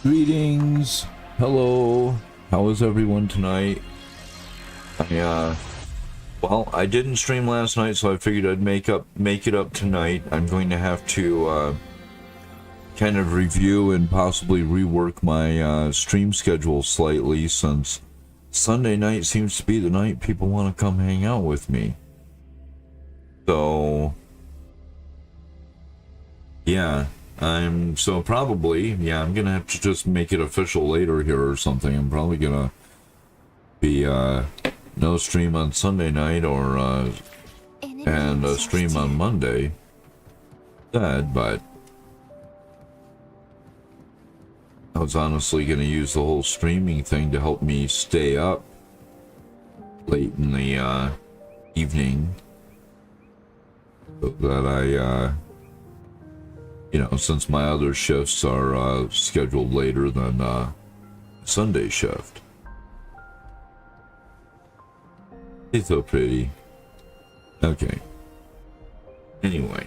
Greetings. Hello. How is everyone tonight? Well, I didn't stream last night, so I figured I'd make it up tonight. I'm going to have to kind of review and possibly rework my stream schedule slightly, since Sunday night seems to be the night people want to come hang out with me. So yeah. I'm gonna have to just make it official later here or something. I'm probably gonna be no stream on Sunday night, or and a stream on Monday. Sad, but I was honestly gonna use the whole streaming thing to help me stay up late in the evening, so that I since my other shifts are scheduled later than Sunday shift. It's so pretty. Okay. Anyway.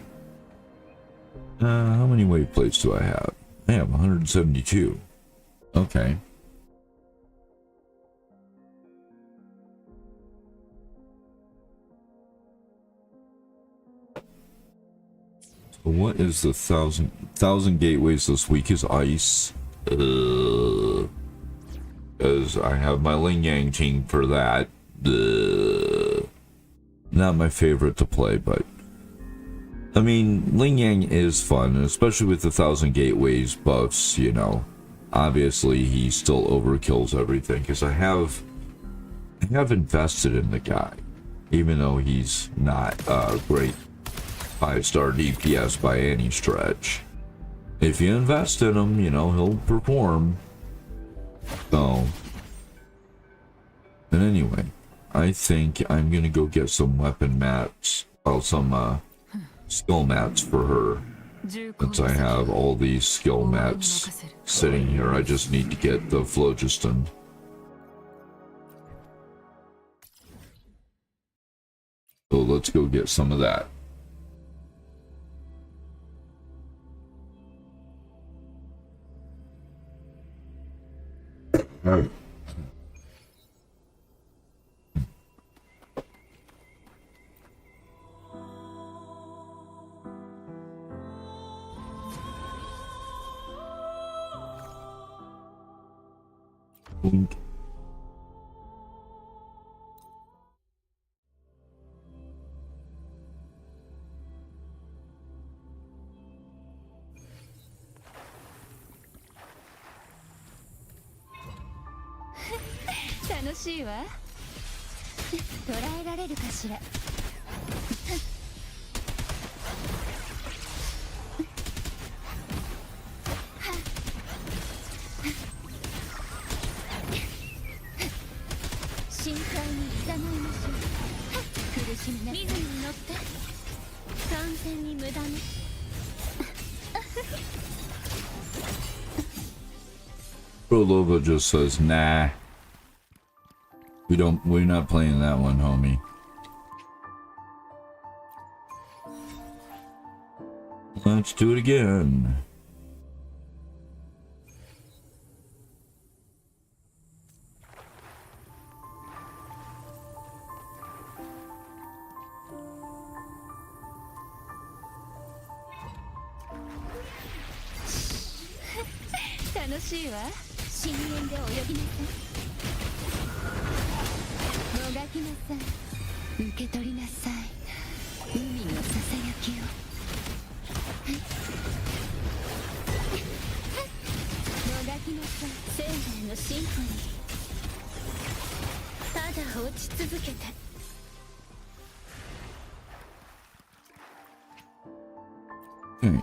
How many wave plates do I have? I have 172. Okay. What is the thousand gateways this week? Is ice. Because I have my Ling Yang team for that. Not my favorite to play, but I mean, Ling Yang is fun, especially with the 1,000 gateways buffs. Obviously he still overkills everything, because I have invested in the guy, even though he's not a great 5-star DPS by any stretch. If you invest in him, he'll perform. So, but anyway, I think I'm gonna go get some weapon mats, some skill mats for her. Since I have all these skill mats sitting here, I just need to get the phlogiston. So let's go get some of that. Wink. Prolova just says, nah. We're not playing that one, homie. Let's do it again. Okay.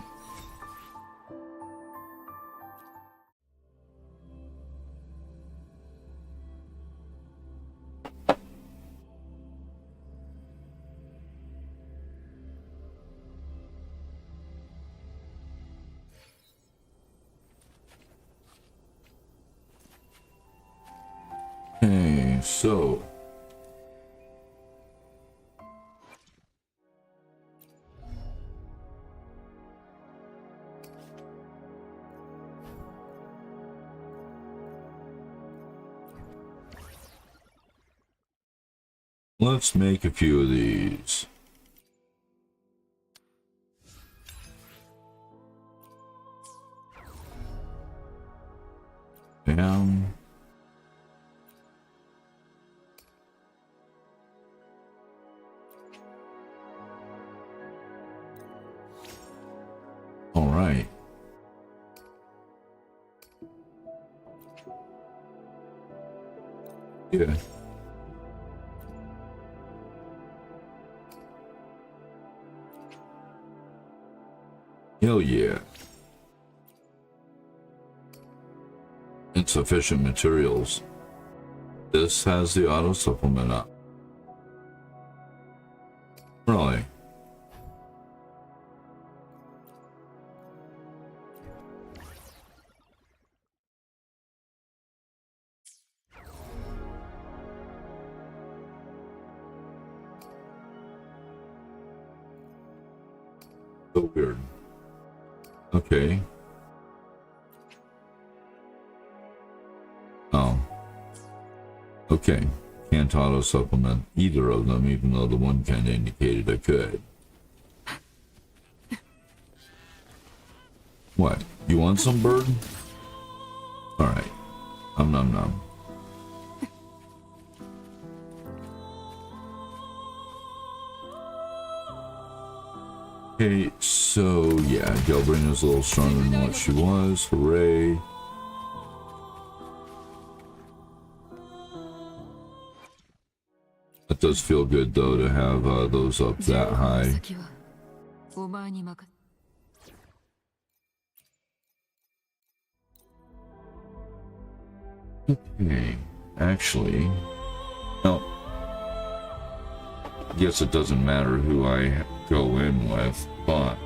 Okay, so let's make a few of these. Down. All right. Yeah. Hell yeah. Insufficient materials. This has the auto supplement up. Really? So weird. Okay. Oh. Okay. Can't auto supplement either of them, even though the one kind of indicated I could. What? You want some bird? Alright. Nom nom. Okay, so yeah, Galbrina's a little stronger than what she was. Hooray. It does feel good though to have those up that high. Okay, actually, no. I guess it doesn't matter who I go in with, but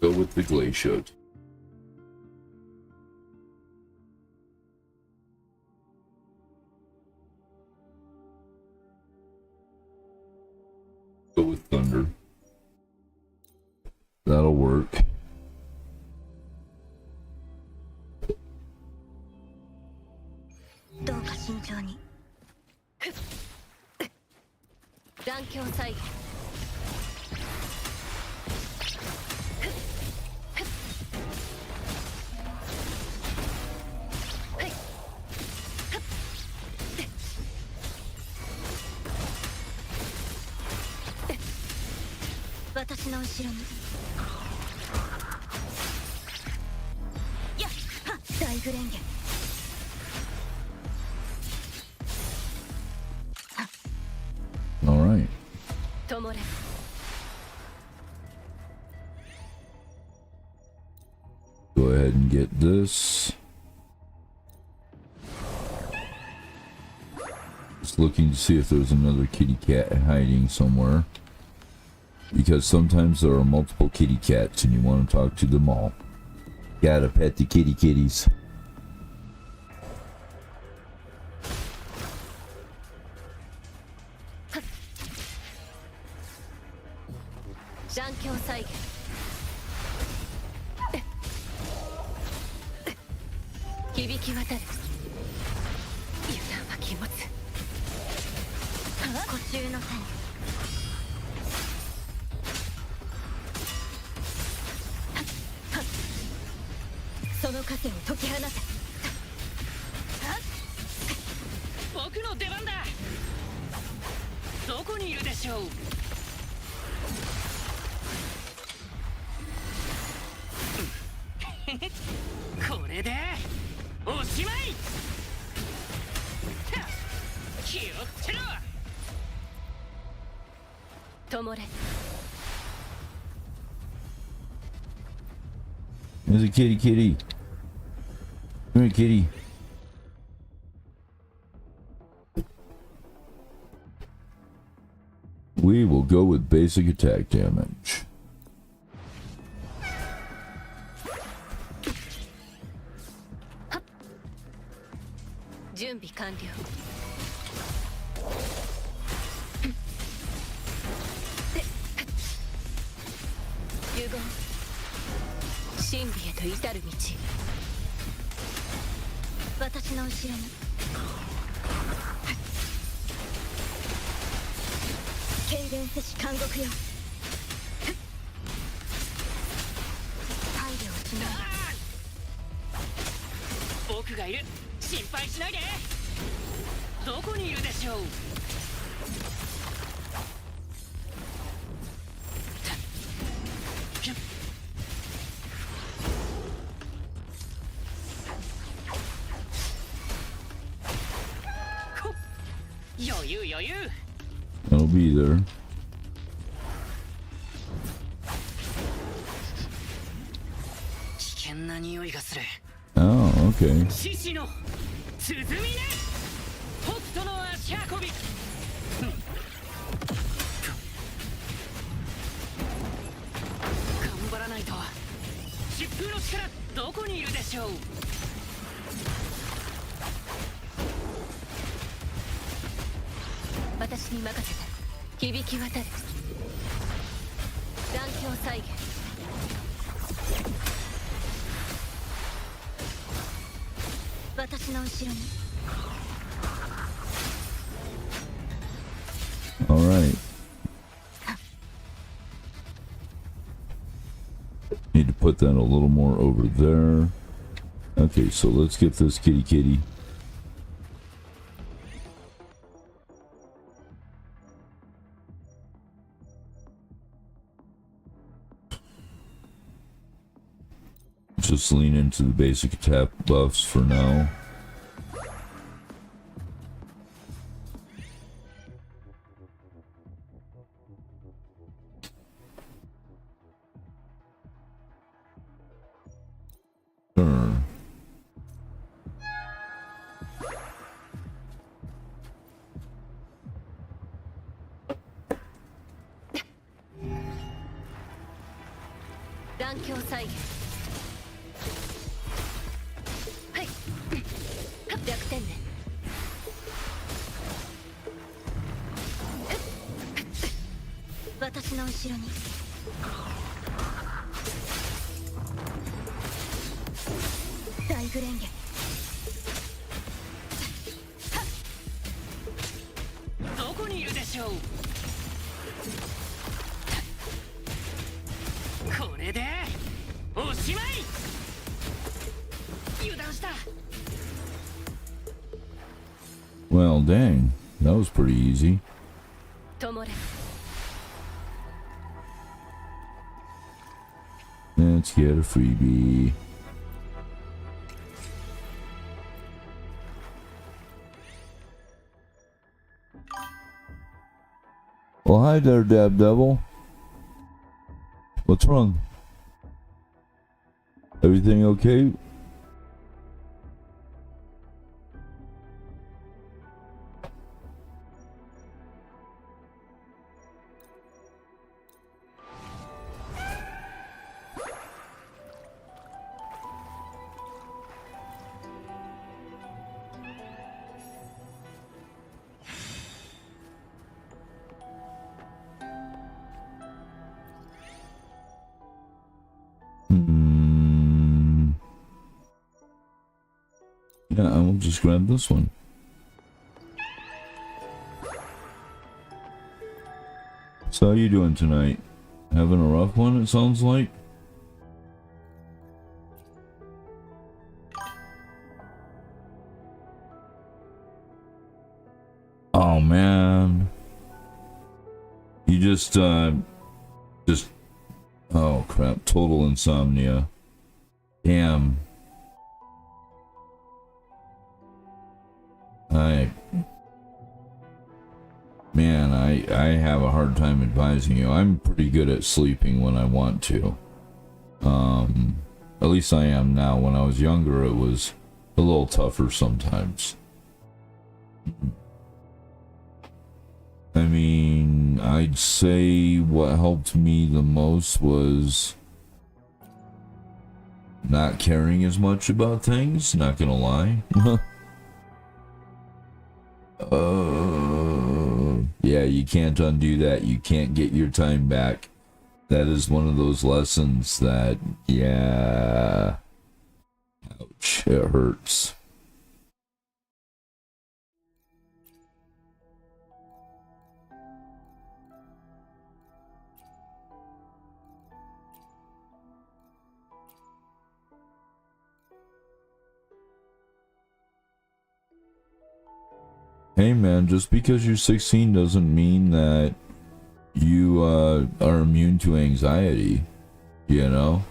go with the glacier. thunder. That'll work. どうか慎重に。残響再現。私の後ろに。やっはっ大グレンゲ。 All right. ともれ。 Go ahead and get this. Just looking to see if there's another kitty cat hiding somewhere. Because sometimes there are multiple kitty cats and you want to talk to them all. Gotta pet the kitties. 残響再現。響き渡る。油断は禁物。呼吸の谷。その枷を解き放て。僕の出番だ。どこにいるでしょう。これでおしまい。気をつけろ。ともれ。 There's a kitty. Come here, kitty. We will go with basic attack damage. 準備完了。融合。真理へと至る道。私の後ろに。痙攣せし監獄よ。配慮をしない。僕がいる。心配しないで。どこにいるでしょう。余裕余裕。 I'll be there. 危険な匂いがする。 Oh, okay. 獅子の鼓ね。北斗の足運び。頑張らないと。疾風の力どこにいるでしょう。私に任せた。響き渡る。残響再現。私の後ろに。 All right. Need to put that a little more over there. Okay, so let's get this kitty. Just lean into the basic attack buffs for now. Turn. 私の後ろに大グレンゲどこにいるでしょう。これでおしまい。油断した。 Well, dang. That was pretty easy. ともれ Let's get a freebie. Well, hi there, Dab Devil. What's wrong? Everything okay? Yeah, I will just grab this one. So how you doing tonight? Having a rough one, it sounds like? Oh man. You just oh crap, total insomnia. Damn. I have a hard time advising you. I'm pretty good at sleeping when I want to. At least I am now. When I was younger, it was a little tougher sometimes. I mean, I'd say what helped me the most was not caring as much about things, not gonna lie. Yeah, you can't undo that. You can't get your time back. That is one of those lessons that, yeah, ouch, it hurts. Hey man, just because you're 16 doesn't mean that you are immune to anxiety, you know?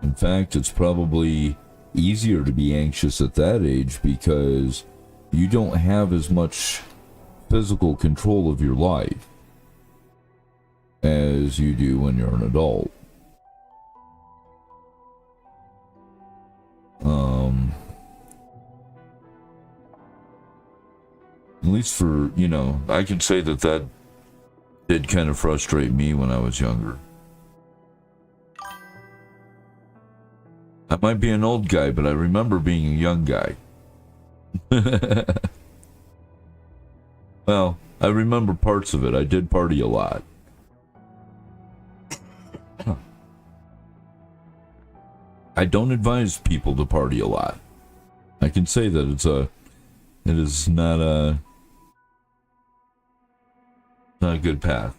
In fact, it's probably easier to be anxious at that age because you don't have as much physical control of your life as you do when you're an adult. At least for, you know, I can say that did kind of frustrate me when I was younger. I might be an old guy, but I remember being a young guy. Well, I remember parts of it. I did party a lot. I don't advise people to party a lot. I can say that it is not a good path.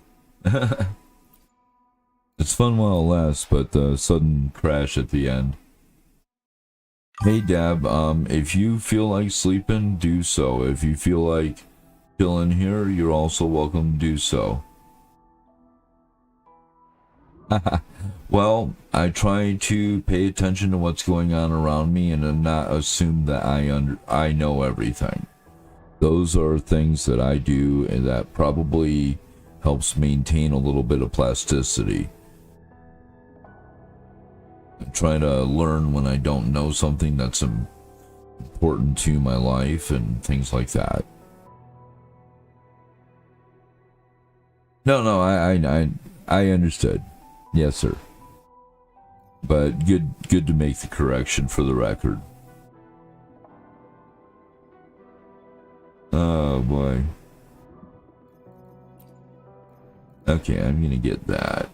It's fun while it lasts, but the sudden crash at the end. Hey Dab, if you feel like sleeping, do so. If you feel like chilling here, you're also welcome to do so. Well, I try to pay attention to what's going on around me and not assume that I know everything. Those are things that I do and that probably helps maintain a little bit of plasticity. I try to learn when I don't know something that's important to my life and things like that. No, I understood. Yes, sir. But good to make the correction for the record. Oh boy. Okay, I'm gonna get that.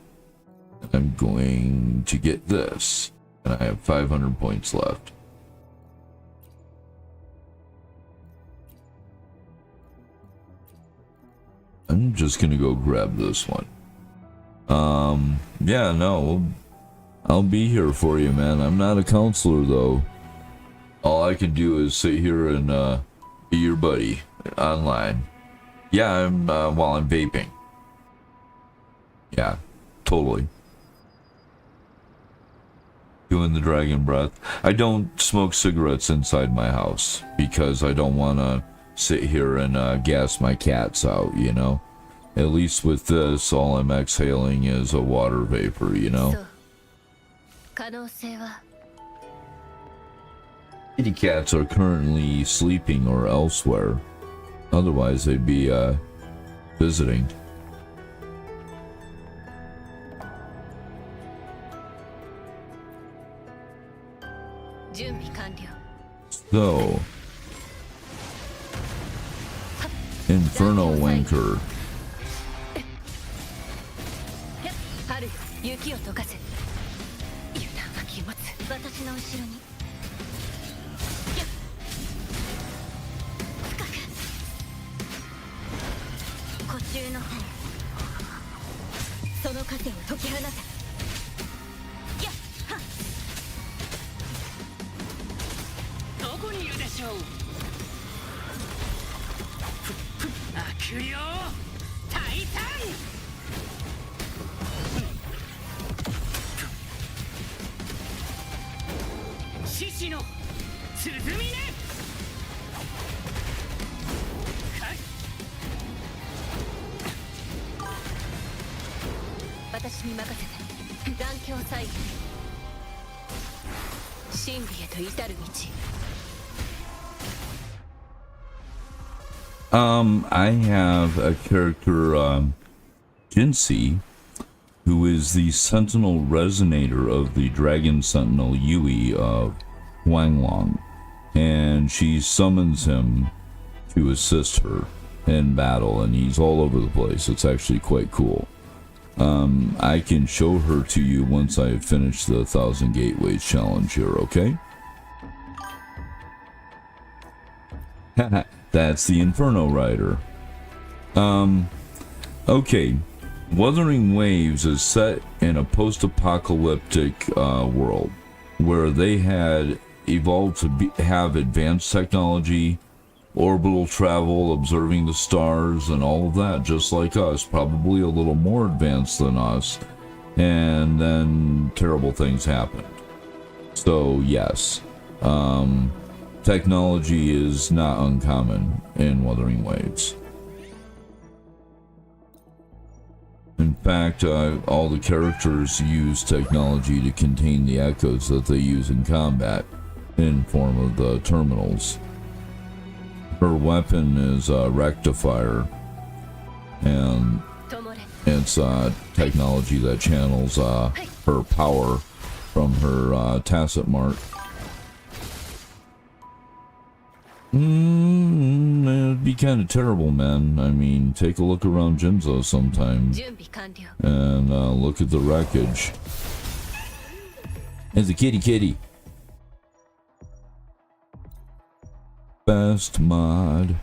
I'm going to get this. And I have 500 points left. I'm just gonna go grab this one. Yeah, no, I'll be here for you, man. I'm not a counselor, though. All I can do is sit here and, be your buddy online. Yeah, while I'm vaping. Yeah, totally. Doing the dragon breath. I don't smoke cigarettes inside my house because I don't want to sit here and gas my cats out, you know? At least with this, all I'm exhaling is a water vapor, you know? 可能性は Kitty cats are currently sleeping or elsewhere. Otherwise, they'd be, visiting. So, Inferno Wanker. 春よ雪を溶かせ油断は禁物私の後ろに深く呼吸の線その枷を解き放てやっはっどこにいるでしょう。悪霊タイタン。獅子の鼓ね。私に任せて残響再現真理へと至る道 I have a character, Jinsei, who is the Sentinel Resonator of the Dragon Sentinel Yui of Huanglong, and she summons him to assist her in battle, and he's all over the place. It's actually quite cool. I can show her to you once I have finished the 1,000 Gateways challenge here, okay? That's the Inferno Rider. Okay. Wuthering Waves is set in a post-apocalyptic world where they had evolved to have advanced technology, orbital travel, observing the stars, and all of that, just like us, probably a little more advanced than us, and then terrible things happened. So, yes, technology is not uncommon in Wuthering Waves. In fact, all the characters use technology to contain the echoes that they use in combat in form of the terminals. Her weapon is Rectifier, and it's technology that channels her power from her tacit mark. It'd be kind of terrible, man. I mean, take a look around Jinzo sometime and look at the wreckage. It's a kitty. Best mod.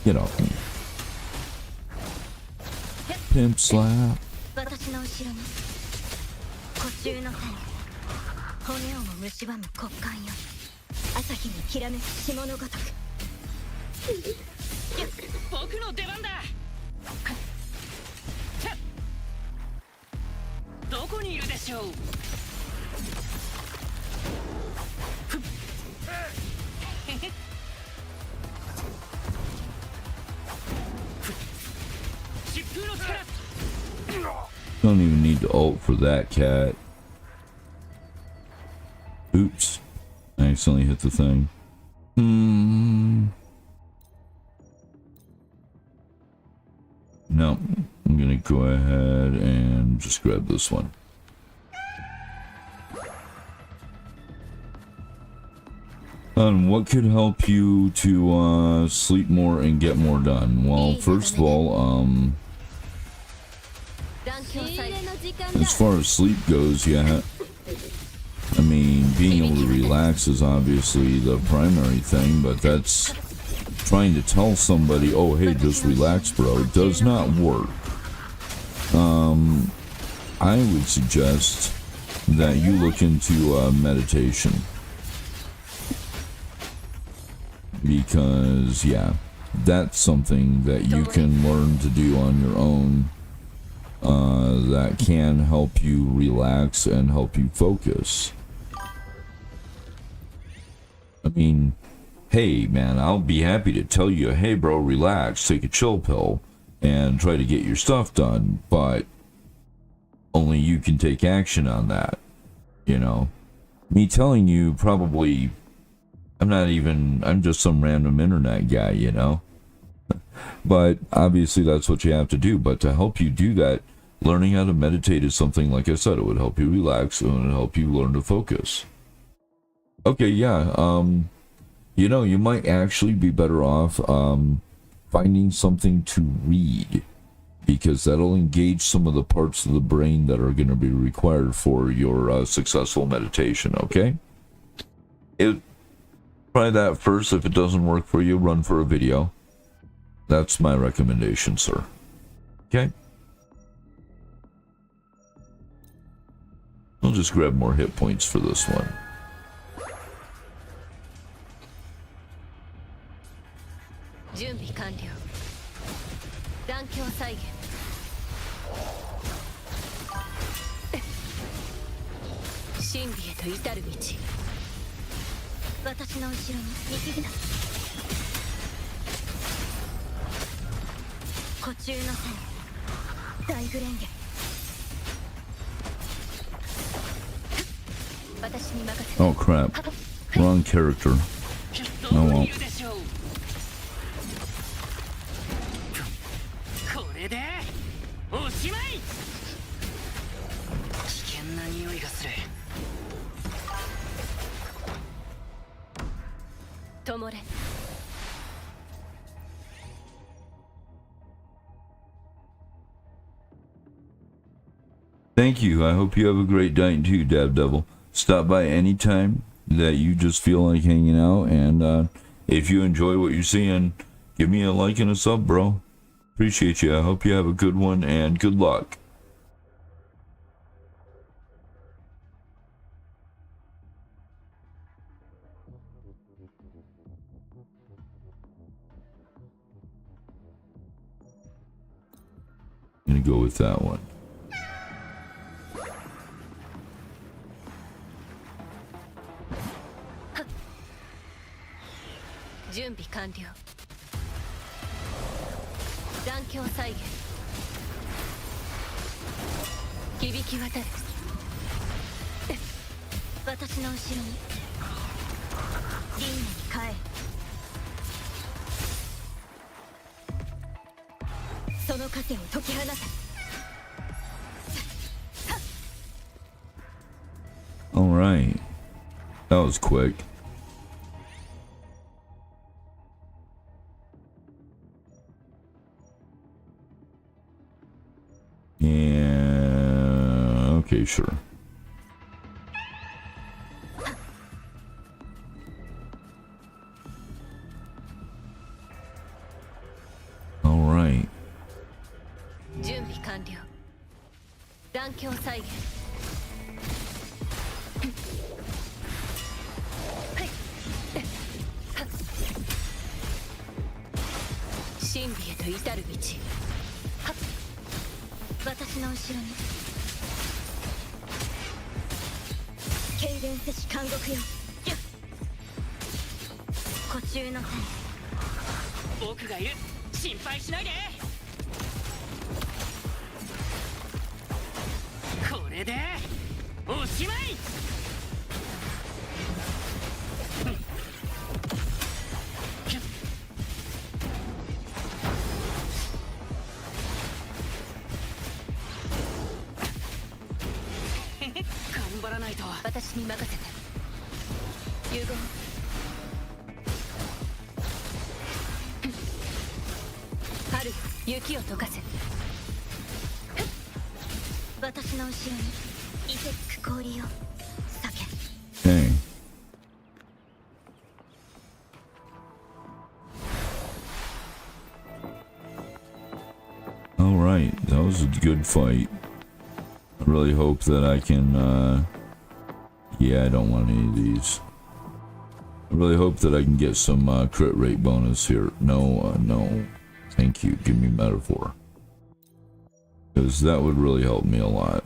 Get off me. Pimp slap. 骨をも蝕む骨幹よ朝日にきらめく霜のごとく僕の出番だ。どこにいるでしょう。疾風の力。 Don't even need to ult for that cat. Oops. I accidentally hit the thing. No. I'm gonna go ahead and just grab this one. And what could help you to sleep more and get more done? Well, first of all, 残響仕入祭れの時間 as だ far as sleep goes, yeah. I mean, being able to relax is obviously the primary thing, but that's trying to tell somebody, oh, hey, just relax, bro, does not work. I would suggest that you look into meditation. Because, yeah, that's something that you can learn to do on your own. That can help you relax and help you focus. I mean, hey man, I'll be happy to tell you, hey bro, relax, take a chill pill, and try to get your stuff done, but only you can take action on that, you know? Me telling you probably, I'm just some random internet guy, you know? But obviously that's what you have to do, but to help you do that, learning how to meditate is something, like I said, it would help you relax and it would help you learn to focus. Okay, yeah, you know, you might actually be better off finding something to read, because that'll engage some of the parts of the brain that are going to be required for your successful meditation, okay? Try that first. If it doesn't work for you, run for a video. That's my recommendation, sir. Okay? I'll just grab more hit points for this one. Oh crap. Wrong character. Oh well. これでおしまい。危険な匂いがする。灯れ Thank you. I hope you have a great night too, Dab Devil. Stop by anytime that you just feel like hanging out, and if you enjoy what you're seeing, give me a like and a sub, bro. Appreciate you. I hope you have a good one, and good luck. I'm gonna go with that one. 準備完了残響再現響き渡る私の後ろに輪廻に変えその枷を解き放て All right, that was quick. Yeah, okay, sure. All right. 準備完了残響再現真理へと至る道私の後ろに軽減せし監獄よ呼吸の線僕がいる。心配しないで。これでおしまい。頑張らないと。私に任せて融合雪を溶かせ。私の後ろにイフェック氷を避け。 Okay. Alright, that was a good fight. I really hope that I can, yeah, I don't want any of these. I really hope that I can get some crit rate bonus here. No, no. Thank you. Give me metaphor. Because that would really help me a lot.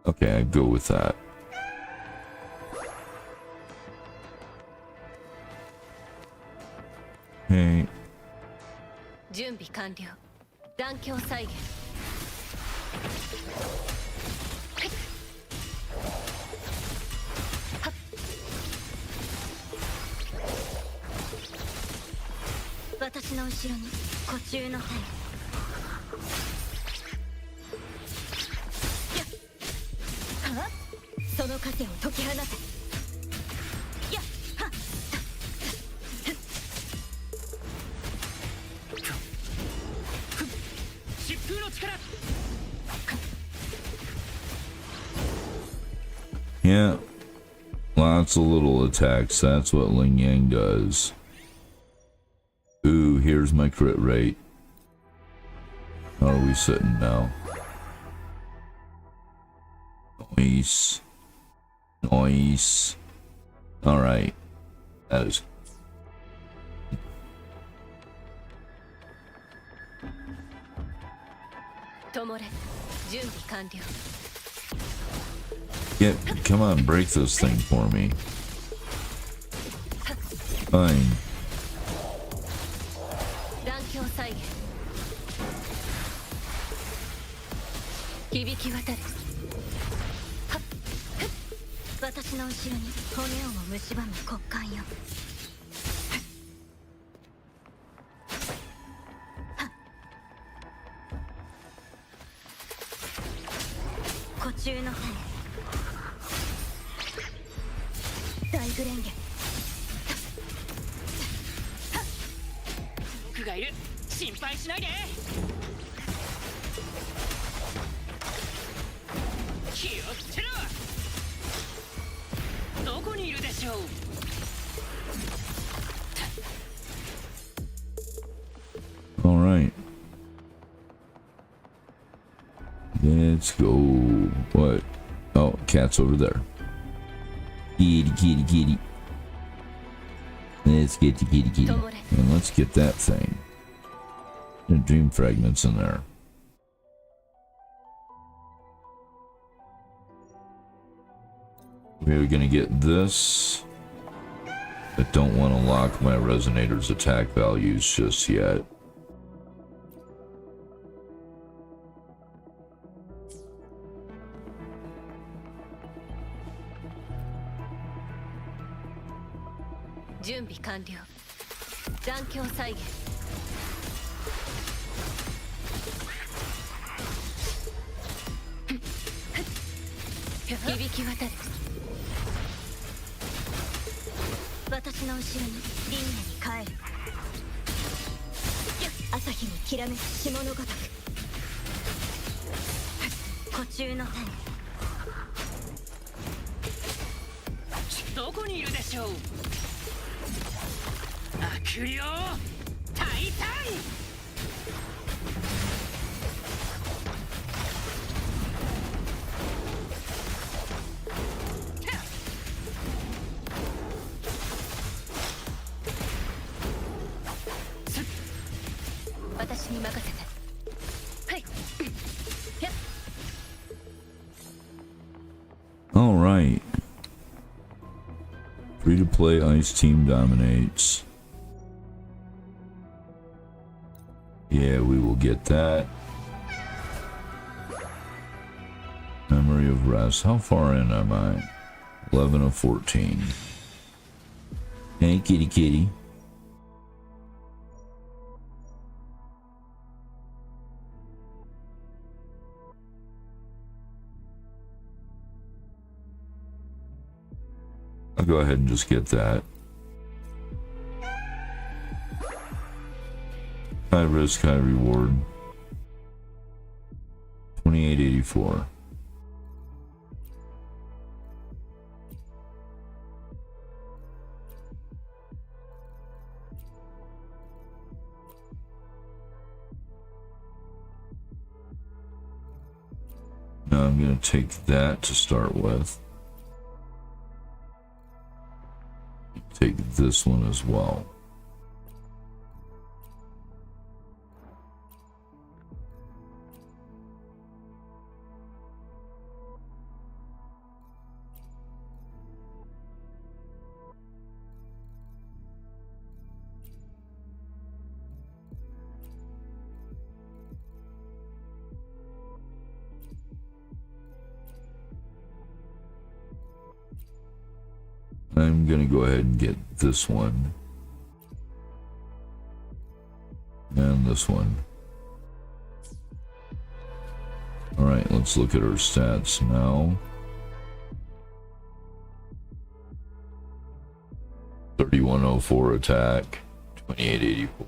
Okay, I'd go with that. Hey. 準備完了。弾橋再現。私の後ろに湖中の線。はっ、その風を解き放て。やっはっ。疾風の力。 Yeah. Lots of little attacks. That's what Ling Yang does. Ooh, here's my crit rate. How are we sitting now? Nice. Nice. Alright. That is... Yeah, come on, break this thing for me. Fine. All right. Let's go. What? Oh, cat's over there. Kitty, kitty, kitty. Let's get the kitty, kitty. And let's get that thing. There are dream fragments in there. We're gonna get this. I don't want to lock my resonator's attack values just yet. All right. Free to play Ice Team dominates. Yeah, we will get that. Memory of Rest. How far in am I? 11 of 14. Hey, kitty kitty. I'll go ahead and just get that. High risk, high reward. 2884. Now I'm going to take that to start with. Take this one as well. I'm gonna go ahead and get this one and this one. Alright, let's look at our stats now. 3104 attack, 2884.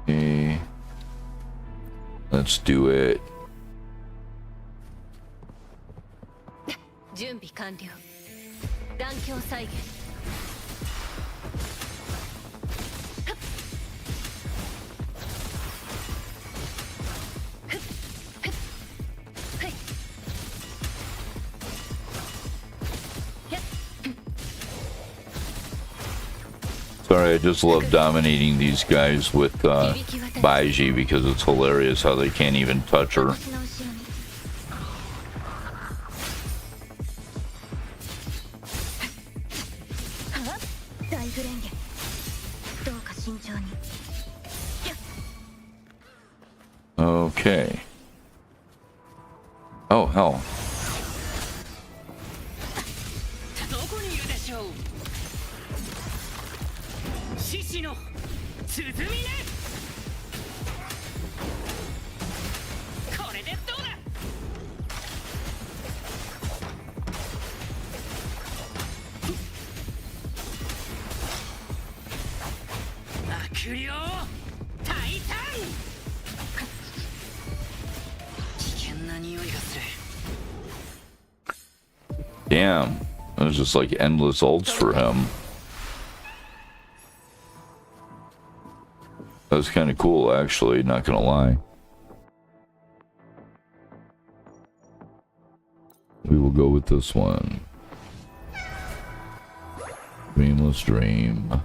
Okay, let's do it. 準備完了。弾橋再現。はい。 Sorry, I just love dominating these guys with Baiji because it's hilarious how they can't even touch her. 私の後ろに。はっ大フレンゲ。どうか慎重に。 Okay. Oh, hell. どこにいるでしょう。獅子の鼓ね。これでどうだ。悪霊タイタン。危険な匂いがする。 Damn. It was just like endless ults for him. That was kind of cool, actually, not gonna lie. We will go with this one. Dreamless Dream.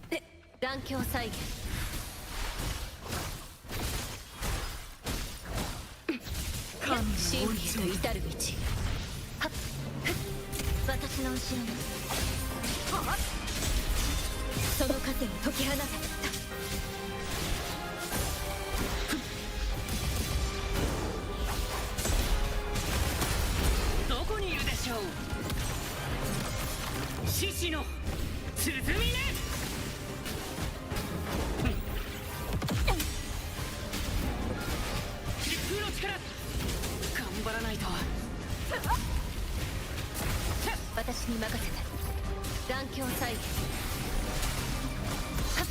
で、弾橋再現。真理へと至る道。はっ、私の後ろに。その糧を解き放て。どこにいるでしょう。獅子の鼓ね。疾風の力。頑張らないと。私に任せて。弾橋再現。はっ。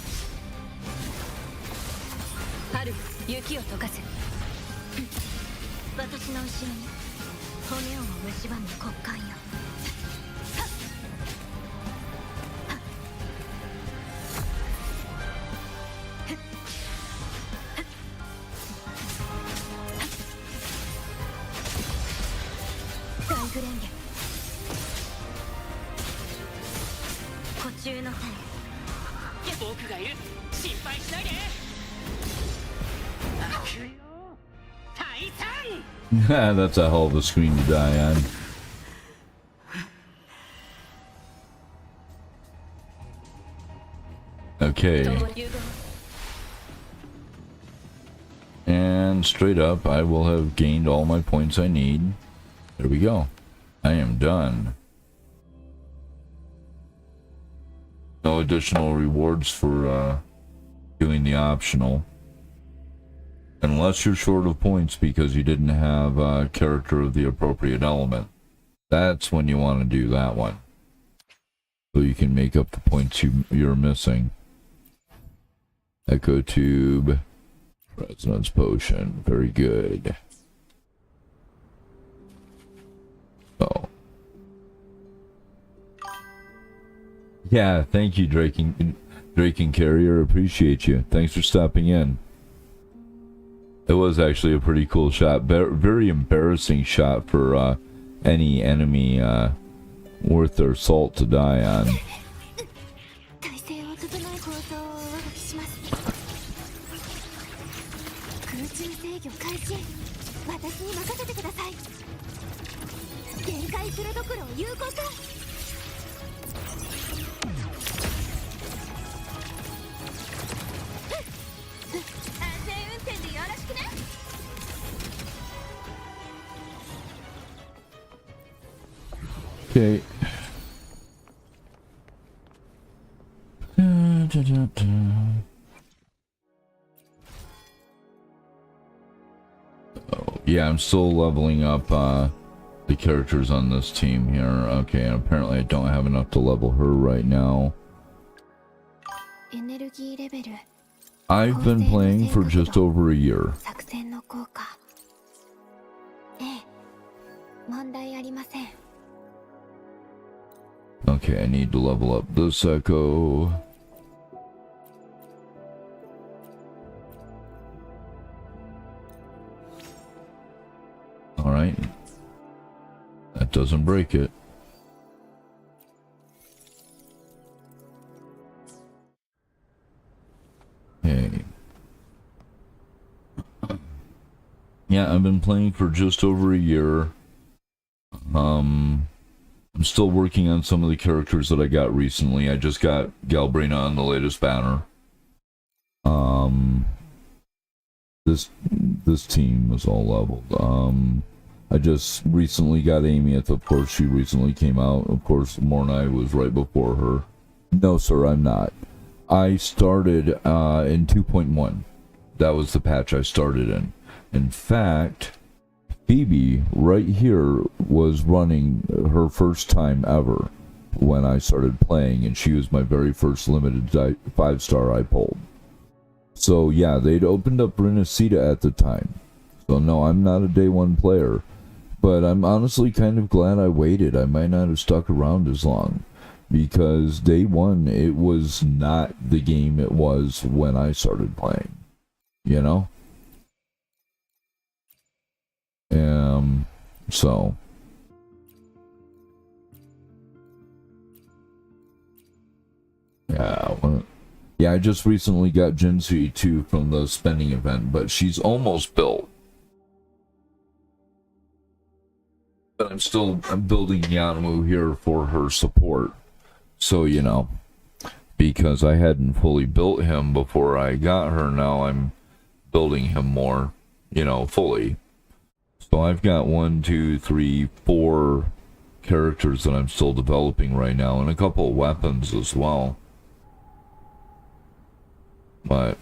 春よ、雪を溶かせ。私の後ろに骨をも蝕む骨幹よ。はっ。はっ。ふっ。ふっ。大フレンゲ。湖中の種。僕がいる。心配しないで。悪霊タイタン。 That's a hell of a screen to die on. Okay. And straight up, I will have gained all my points I need. There we go. I am done. No additional rewards for doing the optional. Unless you're short of points because you didn't have a character of the appropriate element. That's when you want to do that one. So you can make up the points you're missing. Echo Tube. Resonance Potion. Very good. Oh. Yeah, thank you, Drake and Carrier. Appreciate you. Thanks for stopping in. It was actually a pretty cool shot. Very embarrassing shot for any enemy worth their salt to die on. 体勢を整え構想を我がします。空中制御開始。私に任せてください。限界フルドクロを有効化。安全運転でよろしくね。Okay. Oh, yeah, I'm still leveling up the characters on this team here. Okay, and apparently I don't have enough to level her right now. エネルギーレベル。 I've been playing for just over a year. 作戦の効果。ええ、問題ありません。 Okay, I need to level up this Echo. Alright. That doesn't break it. Okay. Yeah, I've been playing for just over a year. I'm still working on some of the characters that I got recently. I just got Galbrina on the latest banner. This team was all leveled. I just recently got Amy. Of course, she recently came out. Of course, Mornai was right before her. No, sir, I'm not. I started in 2.1. That was the patch I started in. In fact, Phoebe right here was running her first time ever when I started playing, and she was my very first limited 5-star I pulled. So yeah, they'd opened up Renacita at the time. So no, I'm not a day one player, but I'm honestly kind of glad I waited. I might not have stuck around as long, because day one it was not the game it was when I started playing, you know? So yeah, I just recently got Jinsu 2 from the spending event, but she's almost built. But I'm building Yanamu here for her support. So, you know, because I hadn't fully built him before I got her, now I'm building him more, you know, fully. So I've got 1, 2, 3, 4 characters that I'm still developing right now, and a couple of weapons as well. But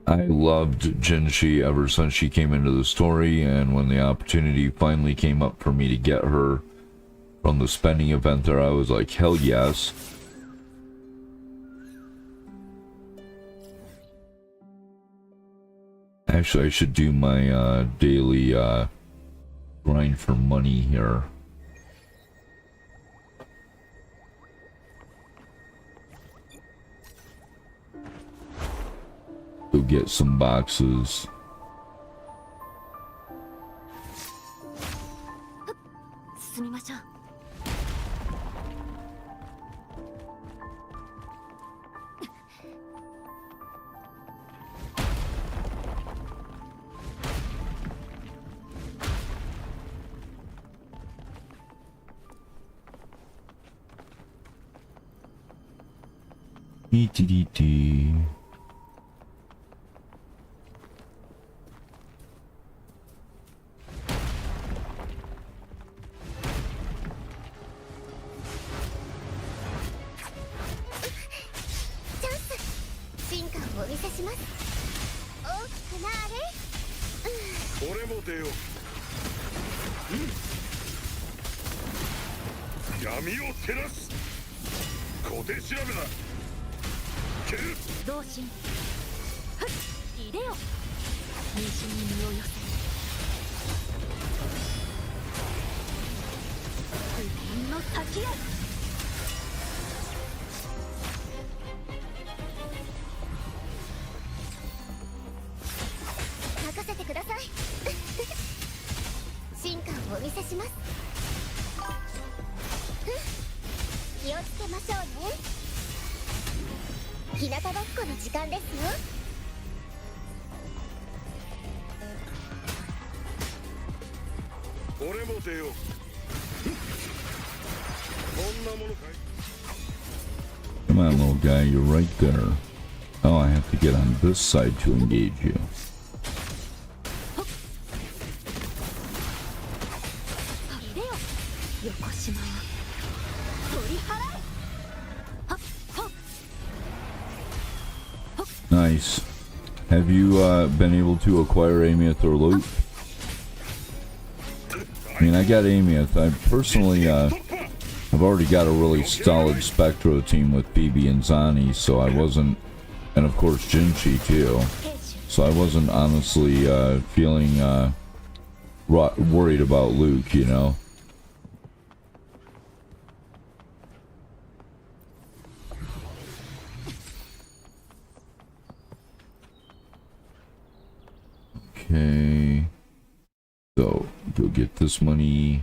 I loved Jinshi ever since she came into the story, and when the opportunity finally came up for me to get her from the spending event there, I was like, hell yes. Actually, I should do my daily grind for money here. Go get some boxes. ます。大きくなれ。俺も出よう。闇を照らす。小手調べだ。蹴る。同心。ふっ、入れよ。西に身を寄せ。無限の先へ。任せてください。進化をお見せします。気をつけましょうね。日向ぼっこの時間ですよ。俺も出よう。こんなものかい。 Come on, little guy, you're right there. Oh, I have to get on this side to engage you. 入れよ。横島は取り払え。はっはっ。 Nice. Have you been able to acquire Amith or loot? I mean, I got Amith. I personally, I've already got a really solid Spectro team with Phoebe and Zani, so I wasn't, and of course Jinchi too. So I wasn't honestly feeling worried about Luke, you know. Okay. So, go get this money.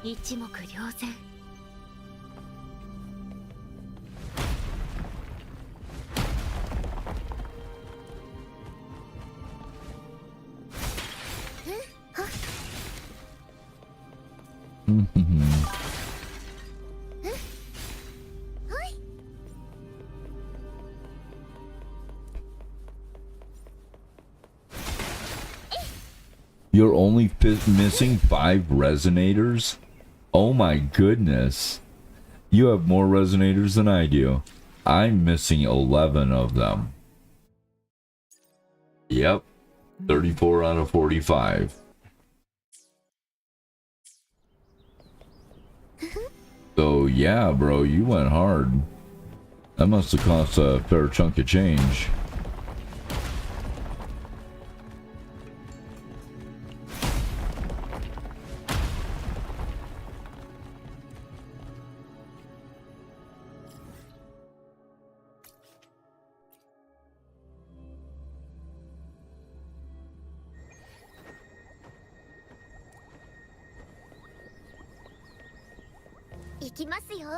一目瞭然。You're only missing 5 resonators? Oh my goodness. You have more resonators than I do. I'm missing 11 of them. Yep. 34 out of 45. So yeah, bro, you went hard. That must have cost a fair chunk of change.「行きますよ」。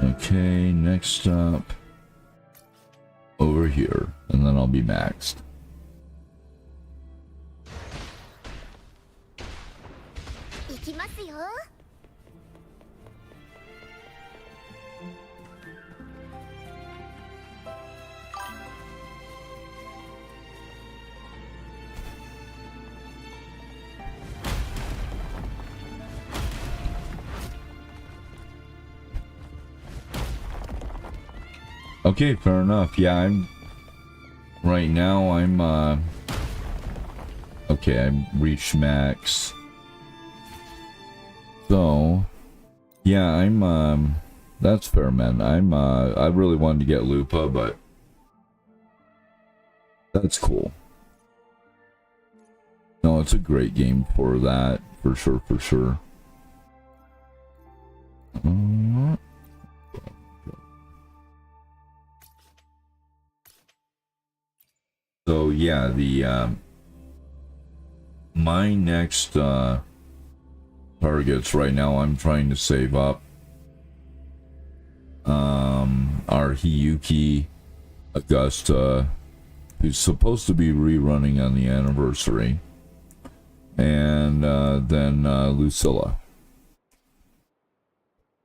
Okay, next stop over here, and then I'll be maxed. 行きますよ。Okay, fair enough. Yeah, I'm right now okay, I've reached max. So yeah, that's fair, man. I really wanted to get Lupa, but that's cool. No, it's a great game for that, for sure, for sure. So yeah, the my next targets right now, I'm trying to save up are Hiyuki, Augusta, who's supposed to be rerunning on the anniversary, and then Lucilla.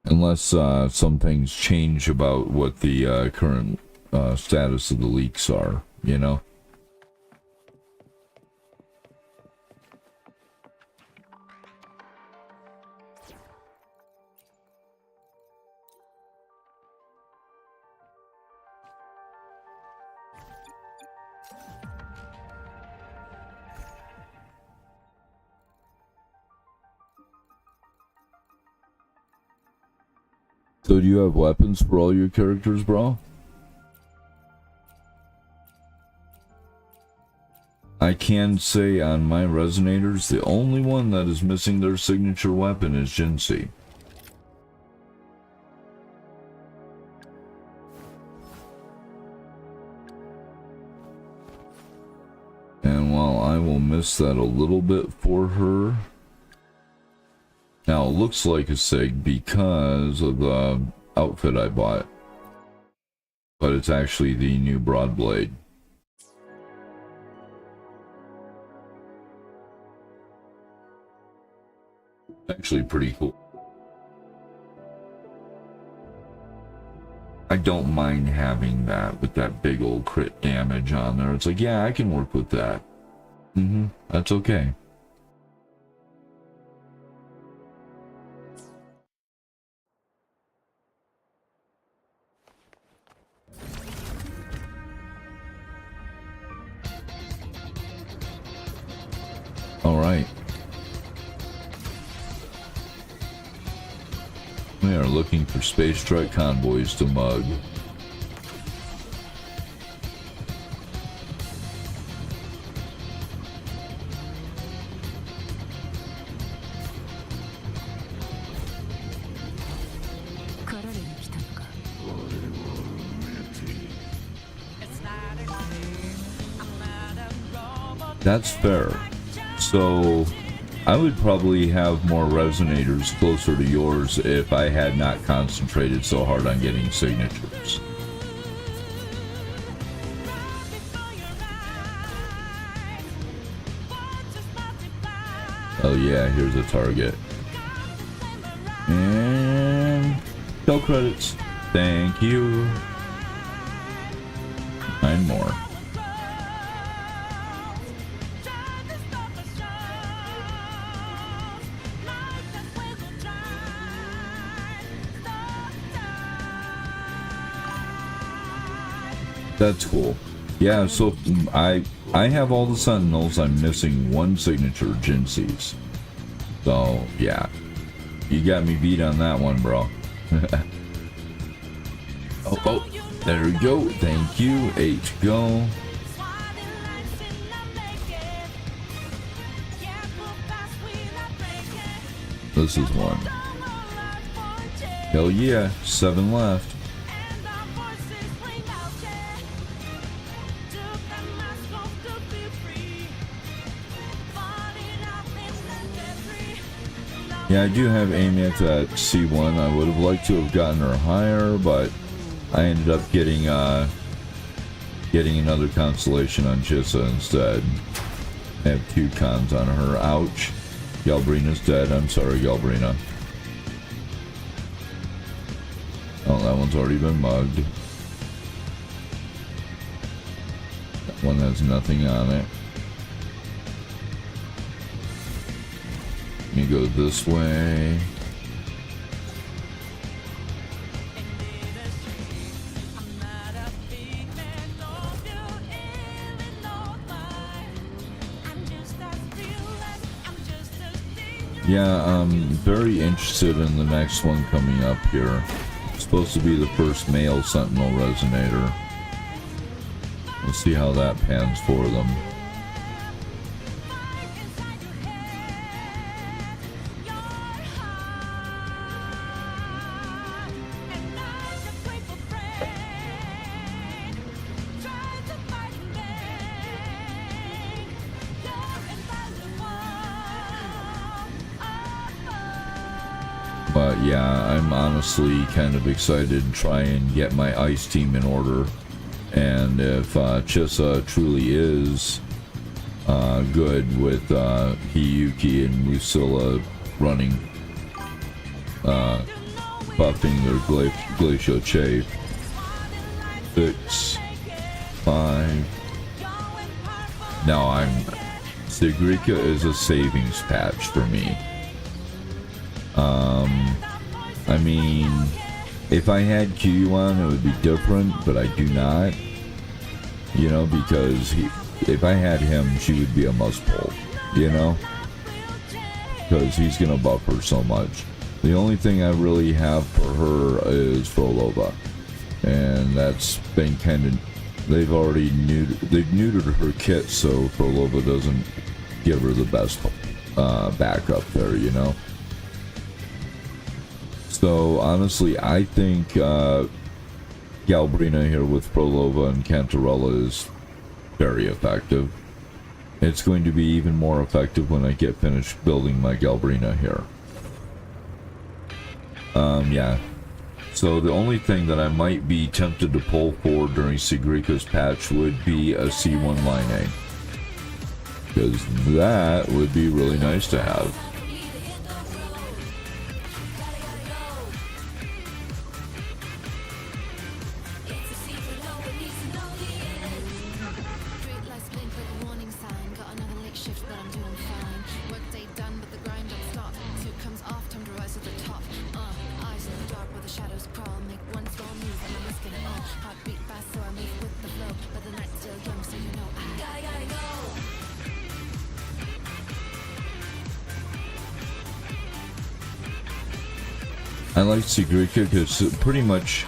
Unless some things change about what the current status of the leaks are, you know? So do you have weapons for all your characters, bro? I can say on my resonators, the only one that is missing their signature weapon is Jinsei. And while I will miss that a little bit for her, now it looks like a sig because of the outfit I bought, but it's actually the new broad blade. Actually pretty cool. I don't mind having that with that big old crit damage on there. It's like, yeah, I can work with that. That's okay. All right. We are looking for space strike convoys to mug. That's fair. So I would probably have more resonators closer to yours if I had not concentrated so hard on getting signatures. Oh yeah, here's a target. And no credits. Thank you. 9 more. That's cool. Yeah, so I have all the sentinels. I'm missing one signature, Jinsei's. So yeah, you got me beat on that one, bro. oh, there we go. Thank you. 8 to go. This is one. Hell yeah, 7 left. Yeah, I do have Amiet at C1. I would have liked to have gotten her higher, but I ended up getting another constellation on Chissa instead. I have 2 cons on her. Ouch. Galbrina's dead. I'm sorry, Galbrina. Oh, that one's already been mugged. That one has nothing on it. Let me go this way. Yeah, I'm very interested in the next one coming up here. It's supposed to be the first male Sentinel Resonator. We'll see how that pans for them. But yeah, I'm honestly kind of excited to try and get my ice team in order. And if Chissa truly is good with Hiyuki and Lucilla running, buffing their Glacial Chafe. 6, 5. No, Sigrika is a savings patch for me. I mean, if I had Kyuan, it would be different, but I do not. You know, because if I had him, she would be a must pull. You know, because he's gonna buff her so much. The only thing I really have for her is Frolova, and that's been kind of, they've neutered her kit, so Frolova doesn't give her the best backup there, you know. So honestly, I think Galbrina here with Frolova and Cantarella is very effective. It's going to be even more effective when I get finished building my Galbrina here. Yeah. So the only thing that I might be tempted to pull for during Sigrika's patch would be a C1 line A. Because that would be really nice to have. I like Sigrika because pretty much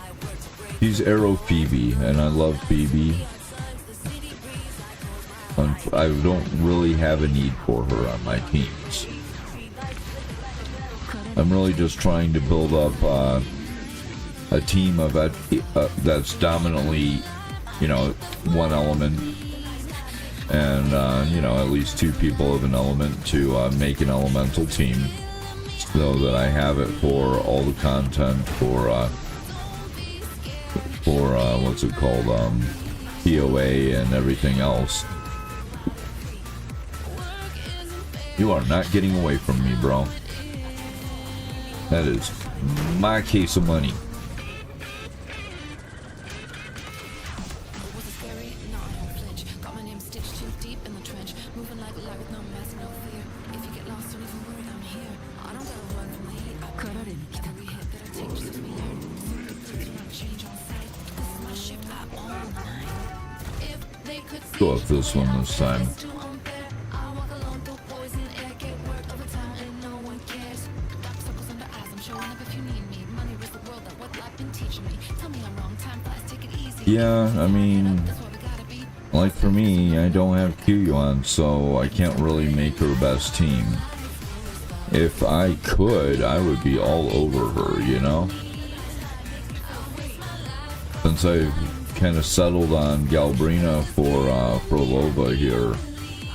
he's Arrow Phoebe, and I love Phoebe. I don't really have a need for her on my teams. I'm really just trying to build up a team of that's dominantly, you know, one element, and you know, at least 2 people of an element to make an elemental team. So that I have it for all the content for what's it called, POA and everything else. You are not getting away from me, bro. That is my case of money. Go up this one this time. Yeah, I mean, like for me, I don't have Kyuan, so I can't really make her best team. If I could, I would be all over her, you know? Since I've kind of settled on Galbrina for Frolova here,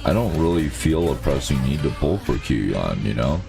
I don't really feel a pressing need to pull for Kyuan, you know?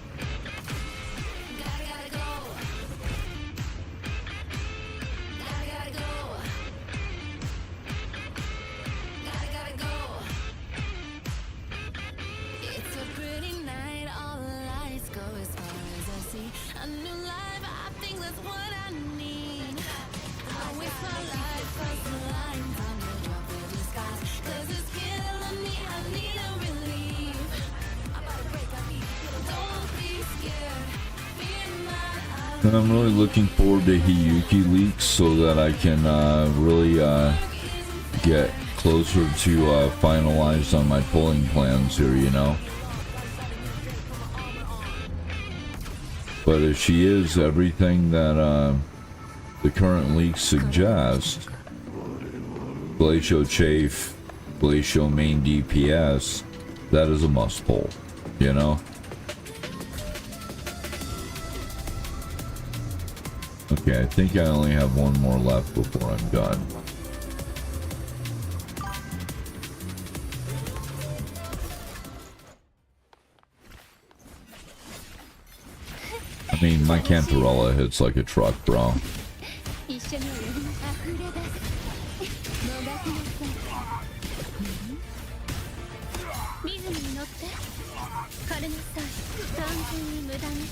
I'm really looking forward to Hiyuki leaks so that I can really get closer to finalized on my pulling plans here, you know. But if she is everything that the current leaks suggest, Glacial Chafe, Glacial main DPS, that is a must pull, you know. Okay, I think I only have one more left before I'm done. I mean, my Cantarella hits like a truck, bro. 一緒に泳ぎましょう。溢れ出す。もがきなさい。リズムに乗って。枯れなさい。単純に無駄に。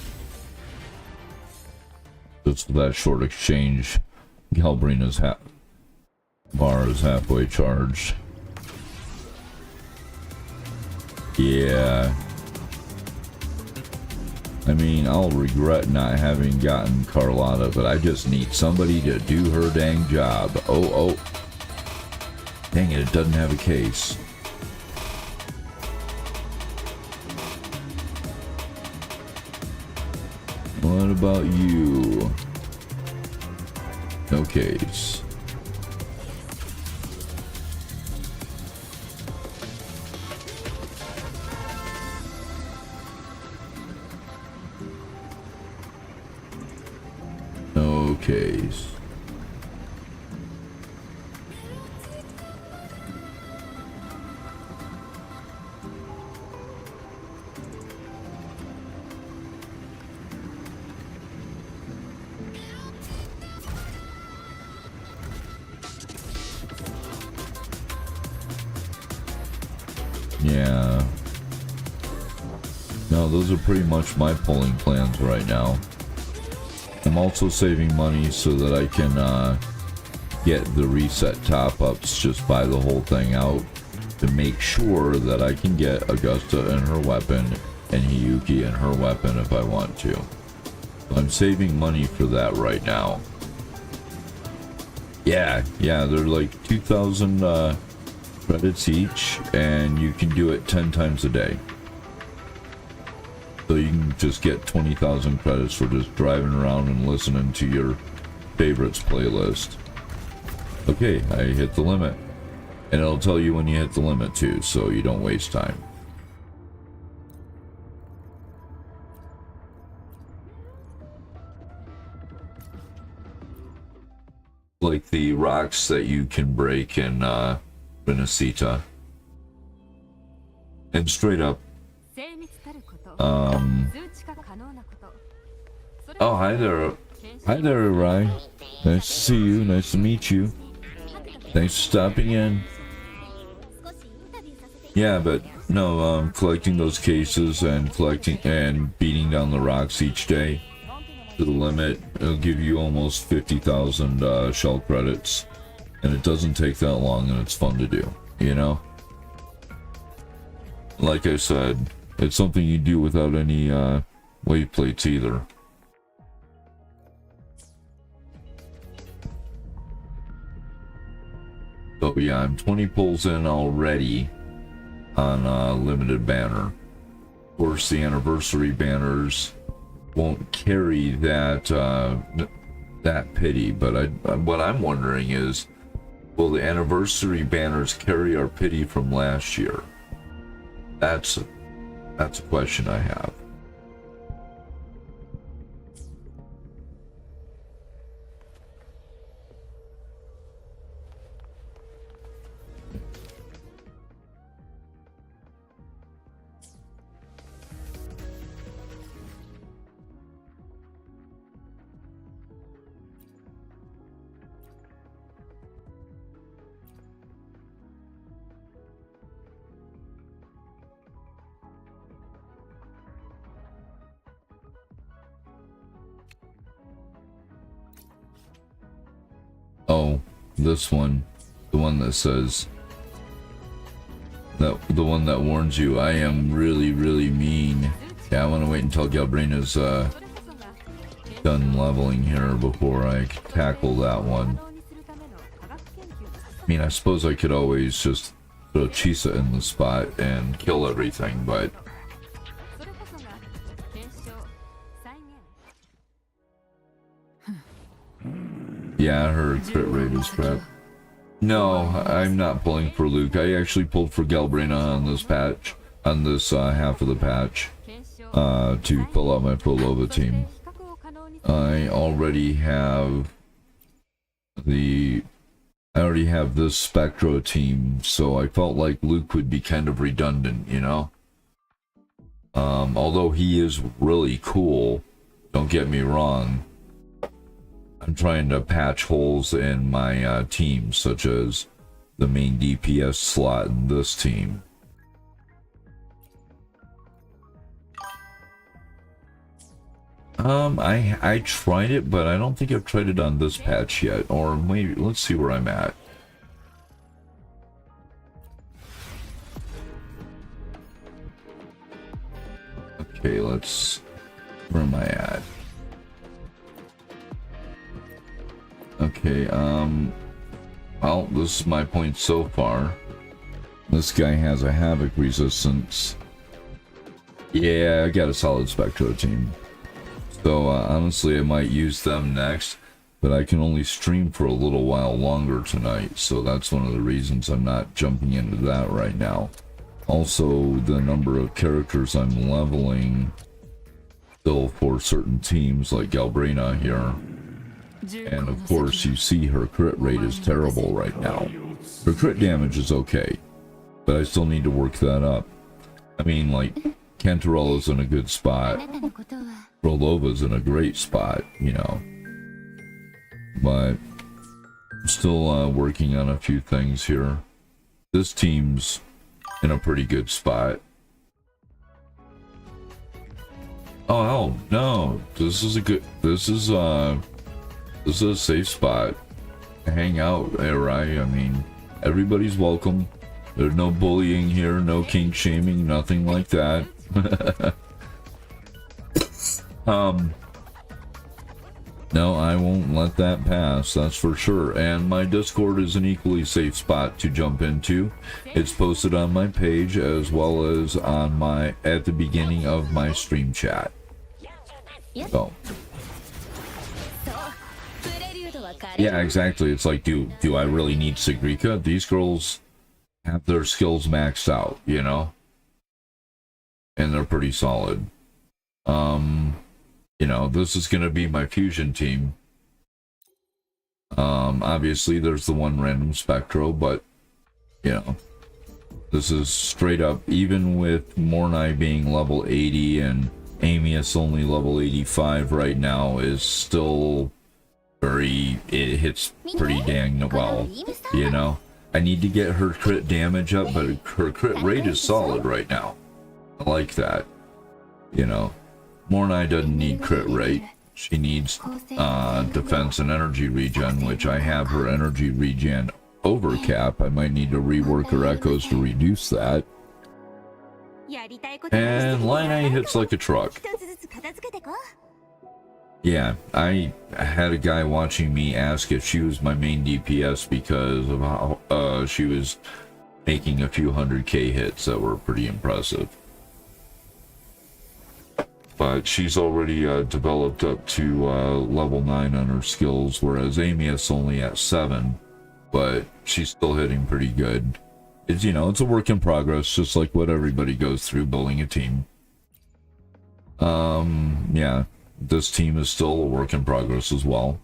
Just for that short exchange, Galbrina's bar is halfway charged. Yeah. I mean, I'll regret not having gotten Carlotta, but I just need somebody to do her dang job. Oh. Dang it doesn't have a case. What about you? No case. No case. Yeah. No, those are pretty much my pulling plans right now. I'm also saving money so that I can get the reset top-ups, just buy the whole thing out to make sure that I can get Augusta and her weapon and Hiyuki and her weapon if I want to. I'm saving money for that right now. Yeah, they're like 2,000 credits each, and you can do it 10 times a day. So you can just get 20,000 credits for just driving around and listening to your favorites playlist. Okay, I hit the limit. And it'll tell you when you hit the limit too, so you don't waste time. Like the rocks that you can break in Benacita. And straight up. Oh, hi there. Hi there, Rai. Nice to see you. Nice to meet you. Thanks for stopping in. Yeah, but no, collecting those cases and collecting and beating down the rocks each day to the limit, it'll give you almost 50,000 shell credits. And it doesn't take that long, and it's fun to do, you know? Like I said, it's something you do without any wave plates either. So yeah, I'm 20 pulls in already on limited banner. Of course, the anniversary banners won't carry that that pity, but what I'm wondering is, will the anniversary banners carry our pity from last year? That's a question I have. Oh, this one. The one that says... the one that warns you, I am really, really mean. Yeah, I want to wait until Galbrina's done leveling here before I tackle that one. I mean, I suppose I could always just throw Chisa in the spot and kill everything, but... yeah, her crit rate is crap. No, I'm not pulling for Luke. I actually pulled for Galbrina on this patch, on this half of the patch, to fill out my Prolova team. I already have this Spectro team, so I felt like Luke would be kind of redundant, you know? Although he is really cool, Don't get me wrong. I'm trying to patch holes in my team, such as the main DPS slot in this team. I tried it, but I don't think I've tried it on this patch yet. Or maybe, let's see where I'm at. Okay, where am I at? Okay, well, this is my point so far. This guy has a Havoc resistance. Yeah, I got a solid Spectro team. So, honestly, I might use them next, but I can only stream for a little while longer tonight, so that's one of the reasons I'm not jumping into that right now. Also, the number of characters I'm leveling still for certain teams, like Galbrina here. And of course, you see her crit rate is terrible right now. Her crit damage is okay, but I still need to work that up. I mean, like, Cantarella's in a good spot. Rolova's in a great spot, you know. But I'm still working on a few things here. This team's in a pretty good spot. Oh hell no! This is a safe spot. Hang out, right? I mean, everybody's welcome. There's no bullying here, no kink shaming, nothing like that. No, I won't let that pass, that's for sure. And my Discord is an equally safe spot to jump into. It's posted on my page as well as on at the beginning of my stream chat. So. Yeah, exactly. It's like, do I really need Sigrika? These girls have their skills maxed out, you know? And they're pretty solid. You know, this is going to be my fusion team. Obviously, there's the one random Spectro, but, you know, this is straight up, even with Mornai being level 80 and Amius only level 85 right now, is still it hits pretty dang well, you know? I need to get her crit damage up, but her crit rate is solid right now. I like that, you know? Mornai doesn't need crit rate. She needs defense and energy regen, which I have her energy regen over cap. I might need to rework her echoes to reduce that. And Line A hits like a truck. Yeah, I had a guy watching me ask if she was my main DPS because of how she was making a few 100k hits that were pretty impressive. But she's already developed up to level 9 on her skills, whereas Amius only at 7, but she's still hitting pretty good. It's, you know, it's a work in progress, just like what everybody goes through building a team. Yeah, this team is still a work in progress as well.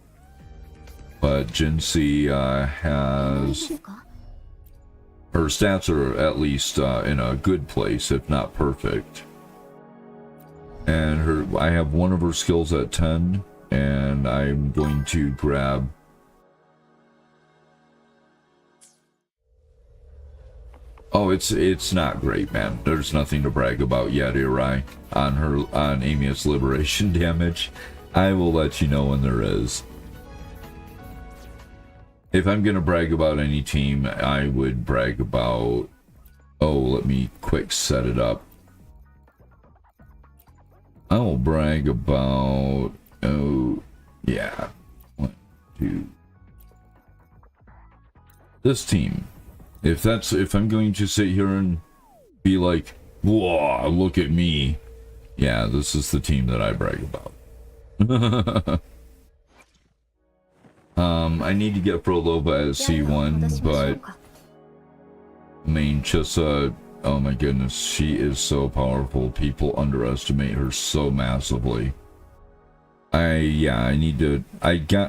But Jinsei has... her stats are at least in a good place, if not perfect. And I have one of her skills at 10, and I'm going to grab... Oh, it's not great, man. There's nothing to brag about yet, Irai, on Amius liberation damage. I will let you know when there is. If I'm gonna brag about any team, I would brag about... Oh, let me quick set it up. I will brag about... Oh, yeah. 1, 2... This team. If I'm going to sit here and be like, whoa, look at me. Yeah, this is the team that I brag about. I need to get Prolova as C1, but... I mean, Chissa... Oh my goodness, she is so powerful. People underestimate her so massively. I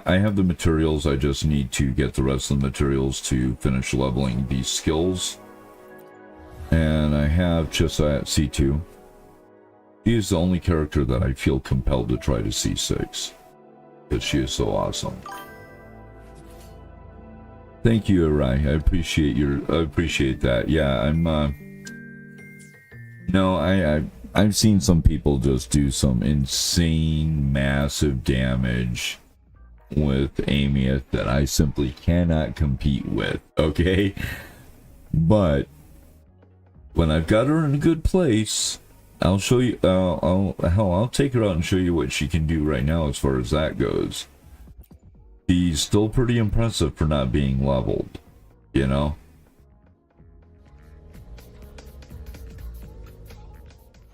have the materials. I just need to get the rest of the materials to finish leveling these skills. And I have Chissa at C2. She is the only character that I feel compelled to try to C6. Because she is so awesome. Thank you, Arai. I appreciate that. Yeah, I've seen some people just do some insane, massive damage with Amieth that I simply cannot compete with, okay? But when I've got her in a good place, I'll show you, I'll take her out and show you what she can do right now as far as that goes. She's still pretty impressive for not being leveled, you know?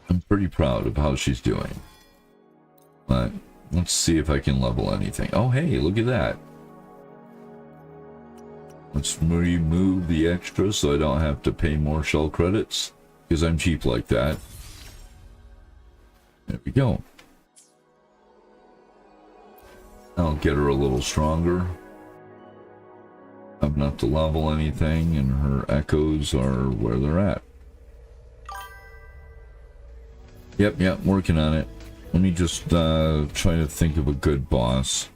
I'm pretty proud of how she's doing. But let's see if I can level anything. Oh, hey, look at that. Let's remove the extra so I don't have to pay more shell credits, because I'm cheap like that. There we go. I'll get her a little stronger. I've not to level anything, and her echoes are where they're at. Yep, working on it. Let me just try to think of a good boss.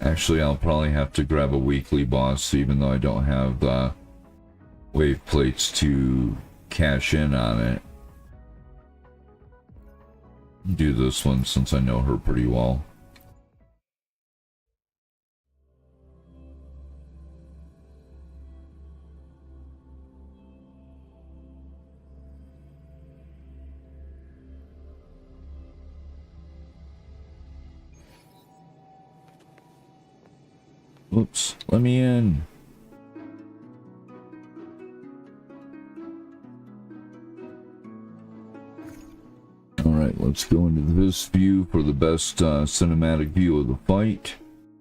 Actually, I'll probably have to grab a weekly boss, even though I don't have the wave plates to cash in on it. Do this one since I know her pretty well. Oops, let me in. Alright, let's go into this view for the best cinematic view of the fight.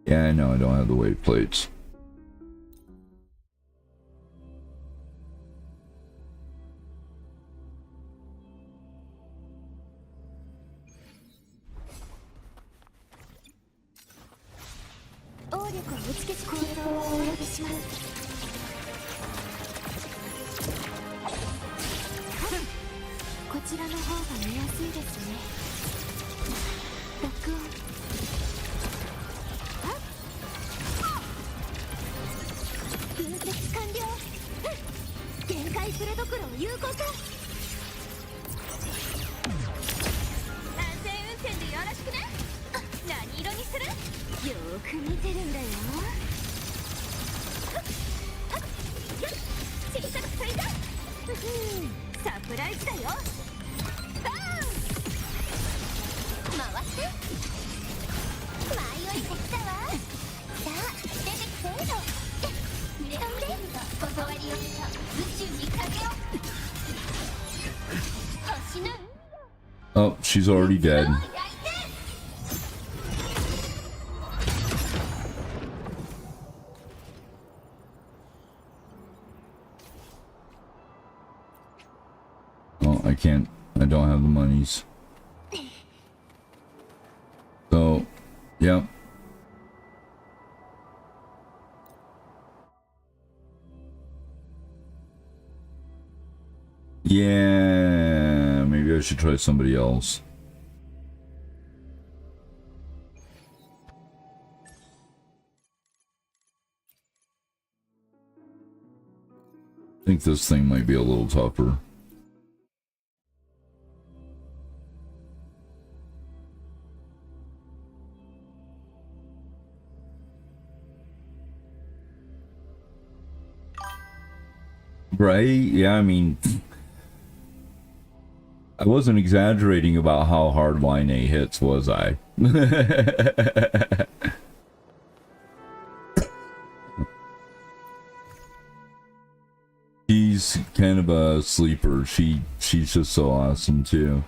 Yeah, I know I don't have the wave plates. Oh, she's already dead. Oh, I can't. I don't have the monies. So, yeah. Yeah, maybe I should try somebody else. I think this thing might be a little tougher. Right? Yeah, I mean, I wasn't exaggerating about how hard line A hits, was I? She's kind of a sleeper. She's just so awesome too.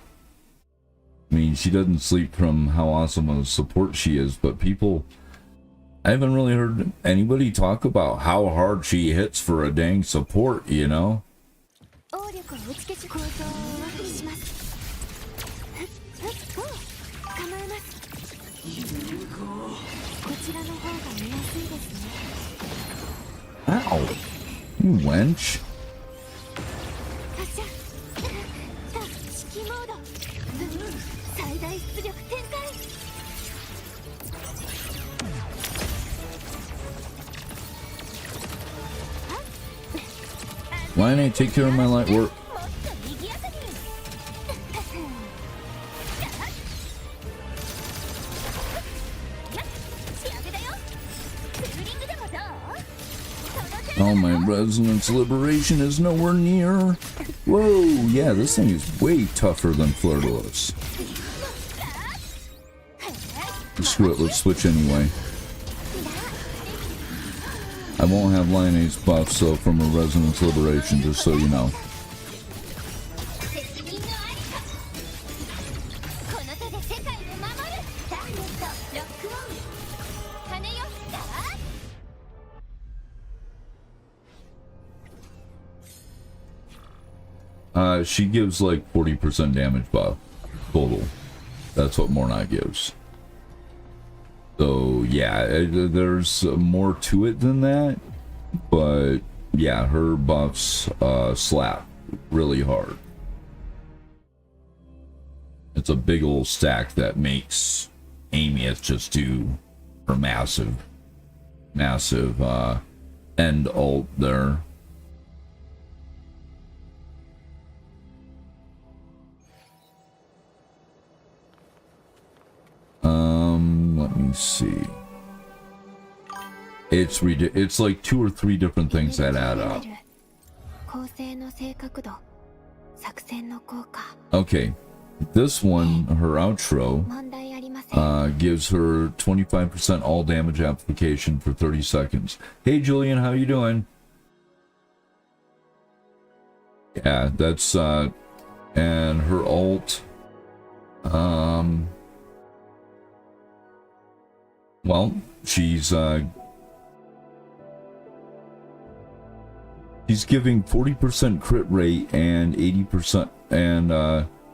I mean, she doesn't sleep from how awesome of a support she is, but I haven't really heard anybody talk about how hard she hits for a dang support, you know? Ow! You wench! 力展開。 Why didn't I take care of my light work? もっと賑やかに。仕上げだよ。ツーリングでもどう？ Oh, my resonance liberation is nowhere near. Whoa, yeah, this thing is way tougher than Flirtless. Screw it, let's switch anyway. I won't have Lionace's buff, so from a resonance liberation, just so you know. 責任のありか。この手で世界を守る。ターゲットロックオン。羽よ。She gives like 40% damage buff total. That's what Mornai gives. So yeah, there's more to it than that, but yeah, her buffs slap really hard. It's a big old stack that makes Amieth just do her massive end ult there. Let me see. It's like 2 or 3 different things that add up. 構成の正確度、作戦の効果。 Okay, this one, her outro, 問題ありません。 gives her 25% all damage application for 30 seconds. Hey Julian, how you doing? Yeah, that's and her ult, well, she's giving 40% crit rate and 80% and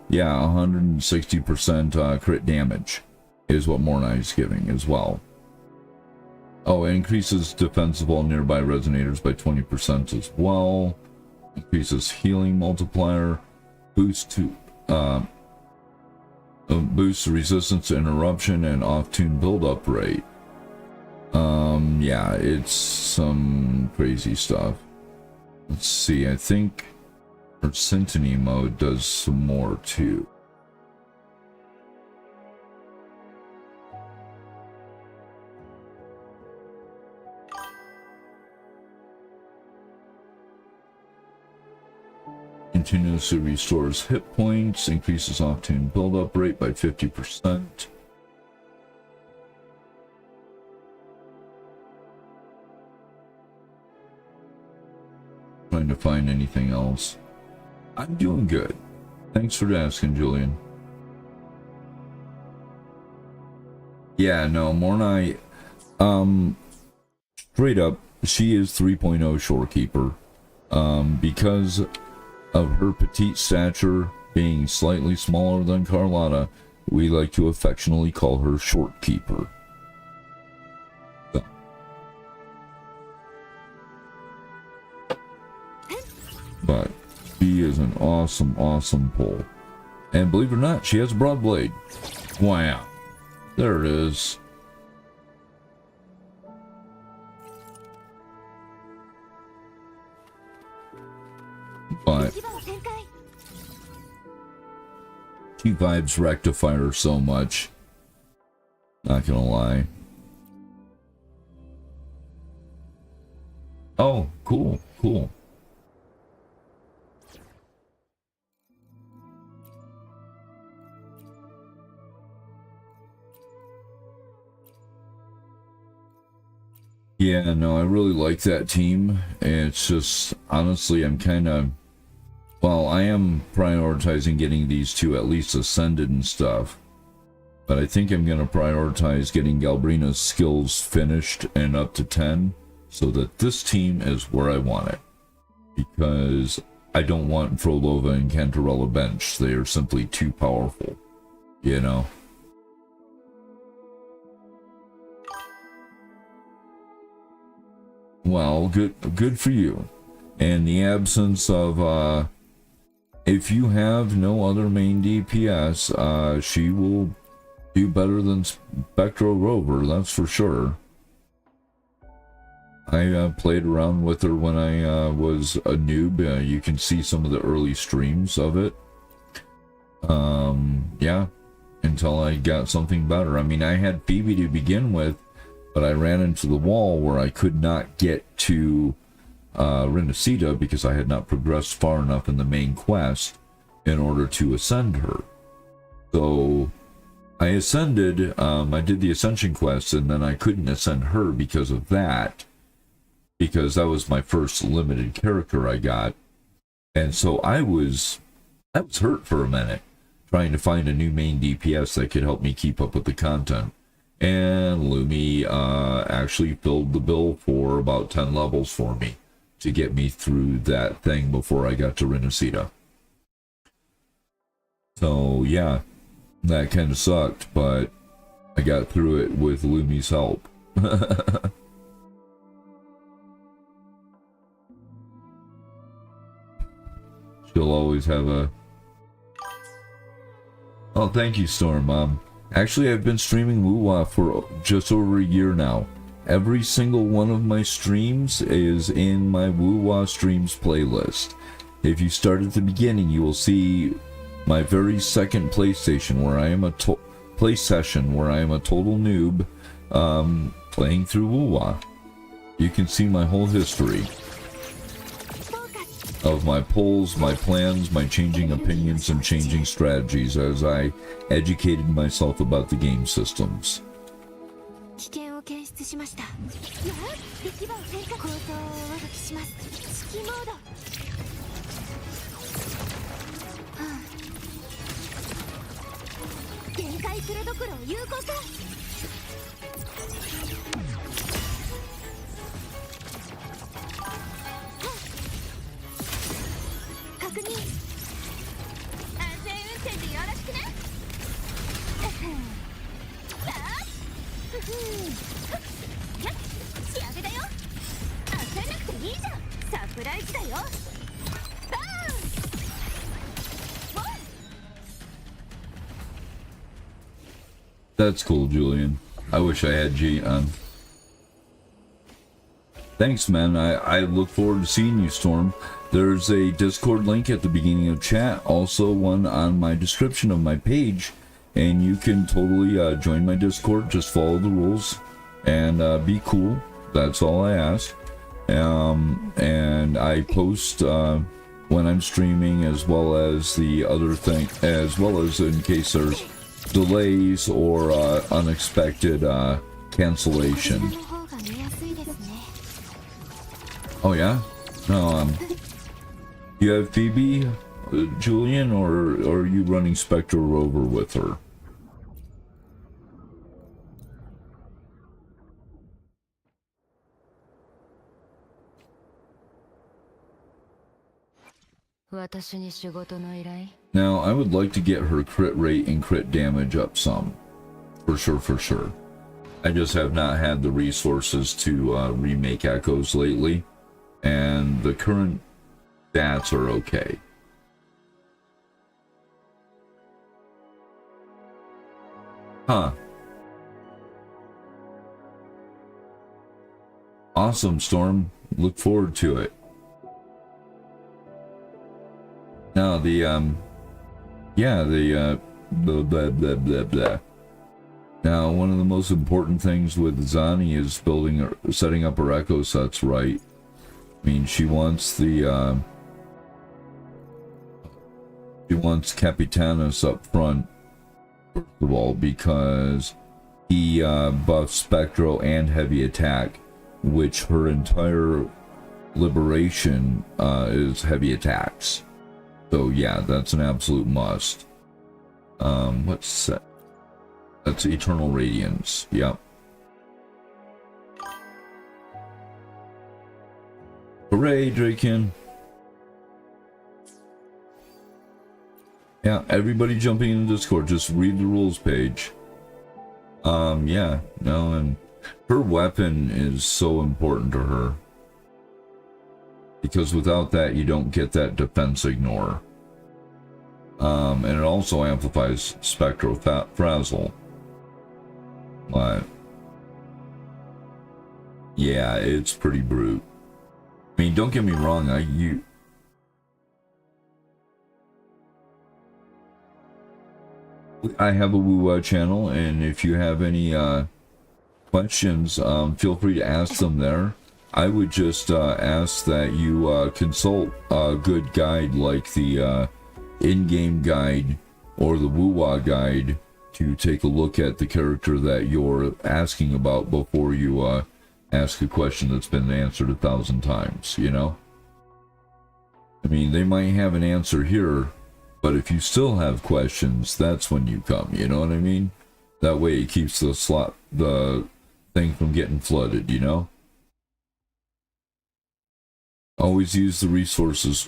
yeah, 160% crit damage is what Mornai is giving as well. Oh, it increases defense of all nearby resonators by 20% as well. Increases healing multiplier, boosts resistance to interruption and off-tune build-up rate. Yeah, it's some crazy stuff. Let's see, I think her Syntony mode does some more too. Continuously restores hit points, increases off-tune build-up rate by 50%. Trying to find anything else. I'm doing good. Thanks for asking, Julian. Yeah, no, Mornai, straight up, she is 3.0 shorekeeper. Because of her petite stature being slightly smaller than Carlotta, we like to affectionately call her Shortkeeper. So. But she is an awesome, awesome pull. And believe it or not, she has a broad blade. Wow. There it is. But she vibes Rectifier so much. Not gonna lie. Oh, cool, cool. Yeah, no, I really like that team. It's just, honestly, I'm kind of, well, I am prioritizing getting these two at least ascended and stuff. But I think I'm going to prioritize getting Galbrina's skills finished and up to 10, so that this team is where I want it. Because I don't want Frolova and Cantarella bench. They are simply too powerful, you know? Well, good for you. In the absence of, if you have no other main DPS, she will do better than Spectral Rover, that's for sure. I played around with her when I was a noob. You can see some of the early streams of it. Yeah, until I got something better. I mean, I had Phoebe to begin with, but I ran into the wall where I could not get to Renacita because I had not progressed far enough in the main quest in order to ascend her. So I ascended, I did the ascension quest, and then I couldn't ascend her because of that, because that was my first limited character I got. And so I was hurt for a minute, trying to find a new main DPS that could help me keep up with the content. And Lumi actually filled the bill for about 10 levels for me to get me through that thing before I got to Renacita. So yeah, that kind of sucked, but I got through it with Lumi's help. She'll always have a... Oh, thank you, Storm. Actually, I've been streaming Wuwa for just over a year now. Every single one of my streams is in my Wuwa streams playlist. If you start at the beginning, you will see my very second PlayStation, where I am a play session where I am a total noob, playing through Wuwa. You can see my whole history of my polls, my plans, my changing opinions, and changing strategies as I educated myself about the game systems. That's cool, Julian. I wish I had G on. Thanks, man. I look forward to seeing you, Storm. There's a Discord link at the beginning of chat, also one on my description of my page, and you can totally join my Discord. Just follow the rules and be cool. That's all I ask. And I post when I'm streaming, as well as the other thing, as well as in case there's delays or unexpected cancellation. Oh yeah? No, you have Phoebe, Julian, or are you running Spectral Rover with her? Now, I would like to get her crit rate and crit damage up some. For sure. I just have not had the resources to remake Echoes lately, and the current stats are okay. Huh. Awesome, Storm. Look forward to it. Now, blah, blah, blah, blah, blah. Now, one of the most important things with Zani is setting up her echo sets right. I mean, she wants Capitanus up front, first of all, because he buffs Spectro and Heavy Attack, which her entire liberation is heavy attacks. So yeah, that's an absolute must. What's that? That's Eternal Radiance. Yep. Hooray, Draken! Yeah, everybody jumping in the Discord, just read the rules page. Yeah, no, and her weapon is so important to her. Because without that, you don't get that defense ignore. And it also amplifies Spectro Frazzle. But yeah, it's pretty brute. I mean, don't get me wrong, I have a Woo channel, and if you have any questions, feel free to ask them there. I would just ask that you consult a good guide like the in-game guide or the Woo guide to take a look at the character that you're asking about before you ask a question that's been answered 1,000 times, you know? I mean, they might have an answer here, but if you still have questions, that's when you come, you know what I mean? That way it keeps the thing from getting flooded, you know? Always use resources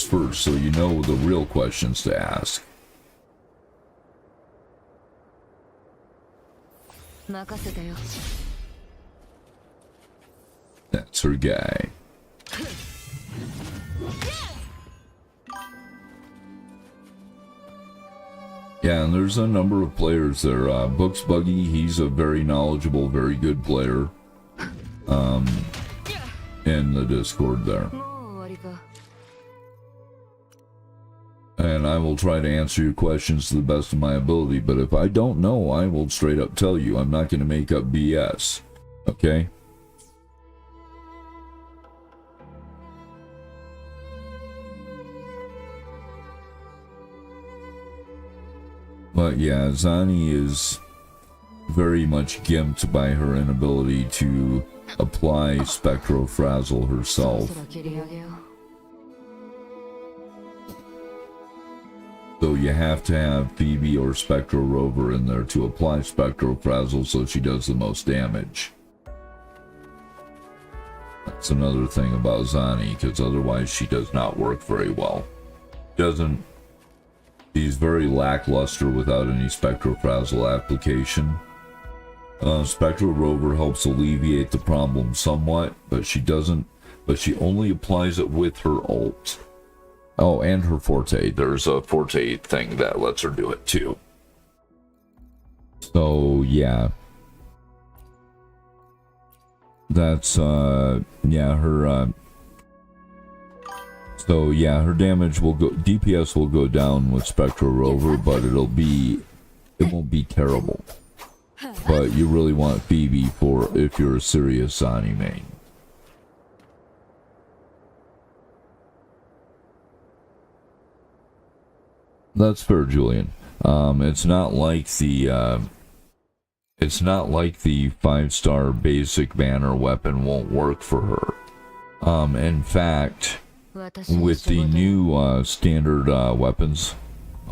first so you know the real questions to ask. That's her guy. Yeah, and there's a number of players there. Books Buggy, he's a very knowledgeable, very good player. In the Discord there. And I will try to answer your questions to the best of my ability, but if I don't know, I will straight up tell you. I'm not going to make up BS. Okay? But yeah, Zani is very much gimped by her inability to apply Spectrofrazzle herself. So you have to have Phoebe or Spectro Rover in there to apply Spectrofrazzle so she does the most damage. That's another thing about Zani, because otherwise she does not work very well. She's very lackluster without any Spectrofrazzle application. Spectro Rover helps alleviate the problem somewhat, but she only applies it with her ult. Oh, and her Forte. There's a Forte thing that lets her do it too. So, yeah. That's, yeah, her, so, yeah, her damage will go, DPS will go down with Spectro Rover, but it won't be terrible. But you really want Phoebe if you're a serious Zani main. That's fair, Julian. It's not like the 5-star basic banner weapon won't work for her. In fact, with the new standard weapons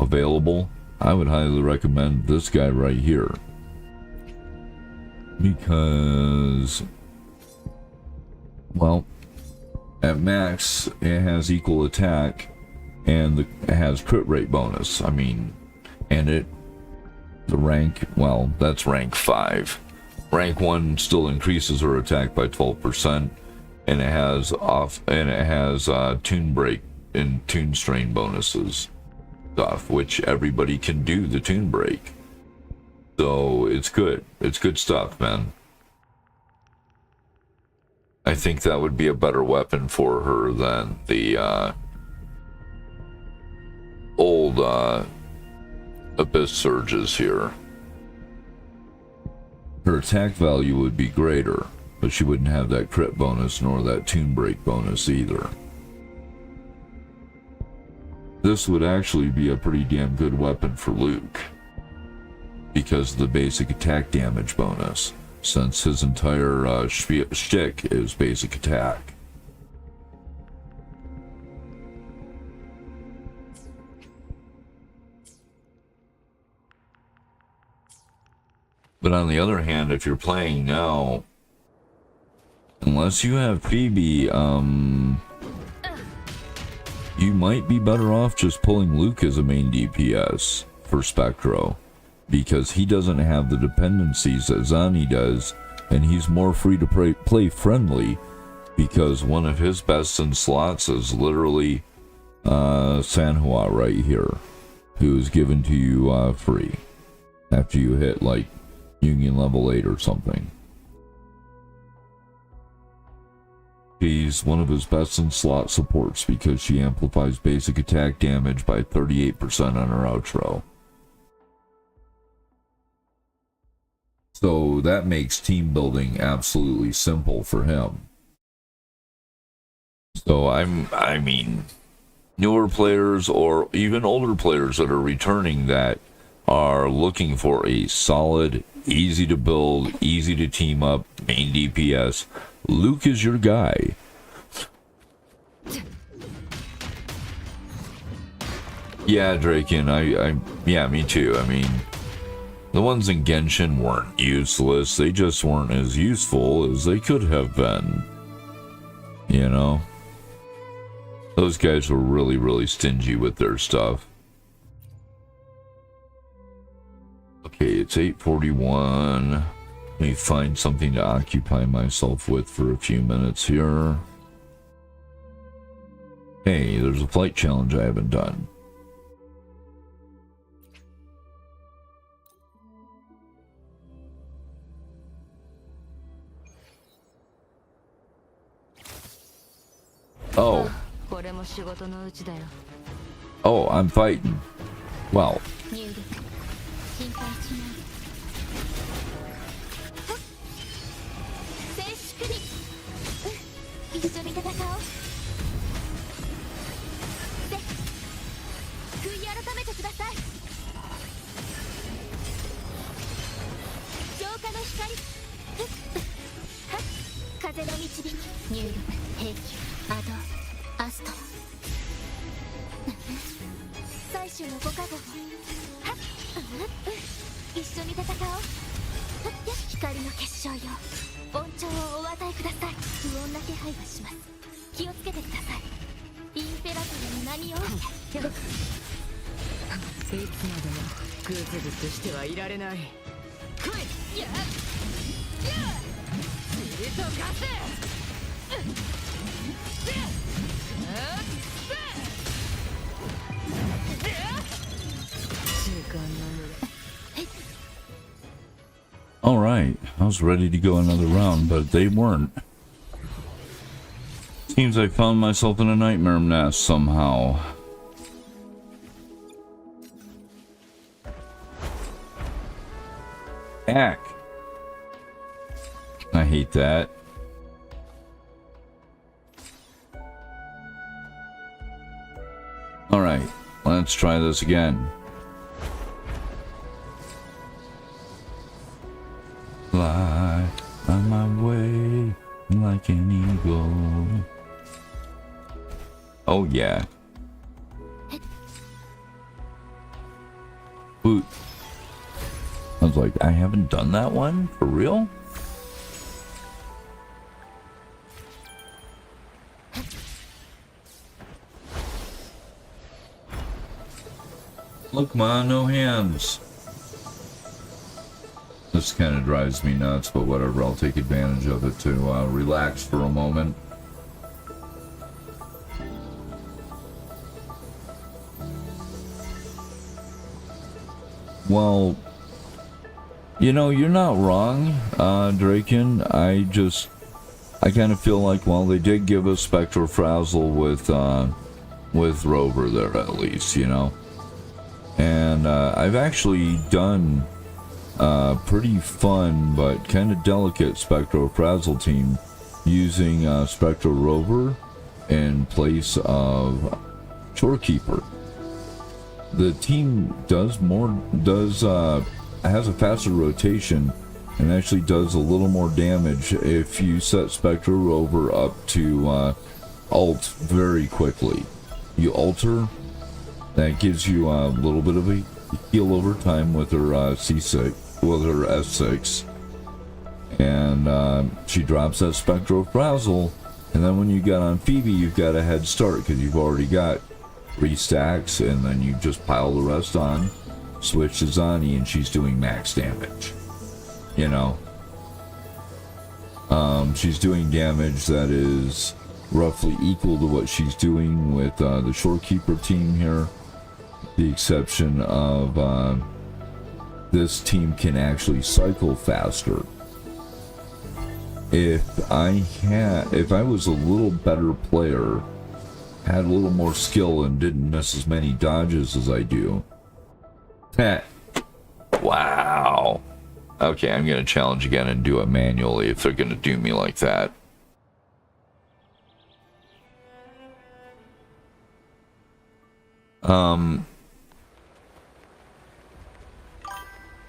available, I would highly recommend this guy right here. Because, well, at max, it has equal attack, and it has crit rate bonus. I mean, and the rank, well, that's rank 5. Rank 1 still increases her attack by 12%, and it has tune break and tune strain bonuses stuff, which everybody can do the tune break. So it's good. It's good stuff, man. I think that would be a better weapon for her than the old Abyss Surges here. Her attack value would be greater, but she wouldn't have that crit bonus nor that tune break bonus either. This would actually be a pretty damn good weapon for Luke, because of the basic attack damage bonus, since his entire shtick is basic attack. But on the other hand, if you're playing now, unless you have Phoebe, you might be better off just pulling Luke as a main DPS for Spectro, because he doesn't have the dependencies that Zani does, and he's more free to play friendly, because one of his best in slots is literally Sanhua right here, who is given to you free after you hit like Union level 8 or something. She's one of his best in slot supports because she amplifies basic attack damage by 38% on her outro. So that makes team building absolutely simple for him. So I mean, newer players or even older players that are returning that are looking for a solid, easy to build, easy to team up main DPS, Luke is your guy. Yeah, Draken, yeah, me too. I mean, the ones in Genshin weren't useless, they just weren't as useful as they could have been. You know? Those guys were really, really stingy with their stuff. Okay, it's 8:41. Let me find something to occupy myself with for a few minutes here. Hey, there's a flight challenge I haven't done. Oh. Oh, I'm fighting. Well. 心配しない静粛に、一緒に戦おう。で、悔い改めてください。浄化の光、風の導き、入力、兵器、アド、アストラ採取のご加護を。一緒に戦おう。光の結晶よ、恩寵をお与えください。不穏な気配がします。気をつけてください。インペラトルの名にを。いつまでもグズグズしてはいられない。来い。やっシルトガス。時間の無駄。Alright, I was ready to go another round, but they weren't. Seems I found myself in a nightmare nest somehow. Heck. I hate that. Alright, let's try this again. Fly on my way like an eagle. Oh yeah. Boot. I was like, I haven't done that one? For real? Look, ma, no hands. This kind of drives me nuts, but whatever, I'll take advantage of it to relax for a moment. Well, you know, you're not wrong, Draken. I kind of feel like, well, they did give us Spectrofrazzle with Rover there, at least, you know. And I've actually done pretty fun but kind of delicate Spectrofrazzle team using Spectro Rover in place of Shorekeeper. The team has a faster rotation and actually does a little more damage if you set Spectro Rover up to ult very quickly. You alter, that gives you a little bit of a heal over time with her C6. With her S6, and she drops that Spectrofrazzle, and then when you get on Phoebe, you've got a head start because you've already got 3 stacks, and then you just pile the rest on, switch to Zani, and she's doing max damage. You know, she's doing damage that is roughly equal to what she's doing with the Shorekeeper team here, the exception of this team can actually cycle faster. If I was a little better player, had a little more skill and didn't miss as many dodges as I do. Wow. Okay, I'm gonna challenge again and do it manually if they're gonna do me like that.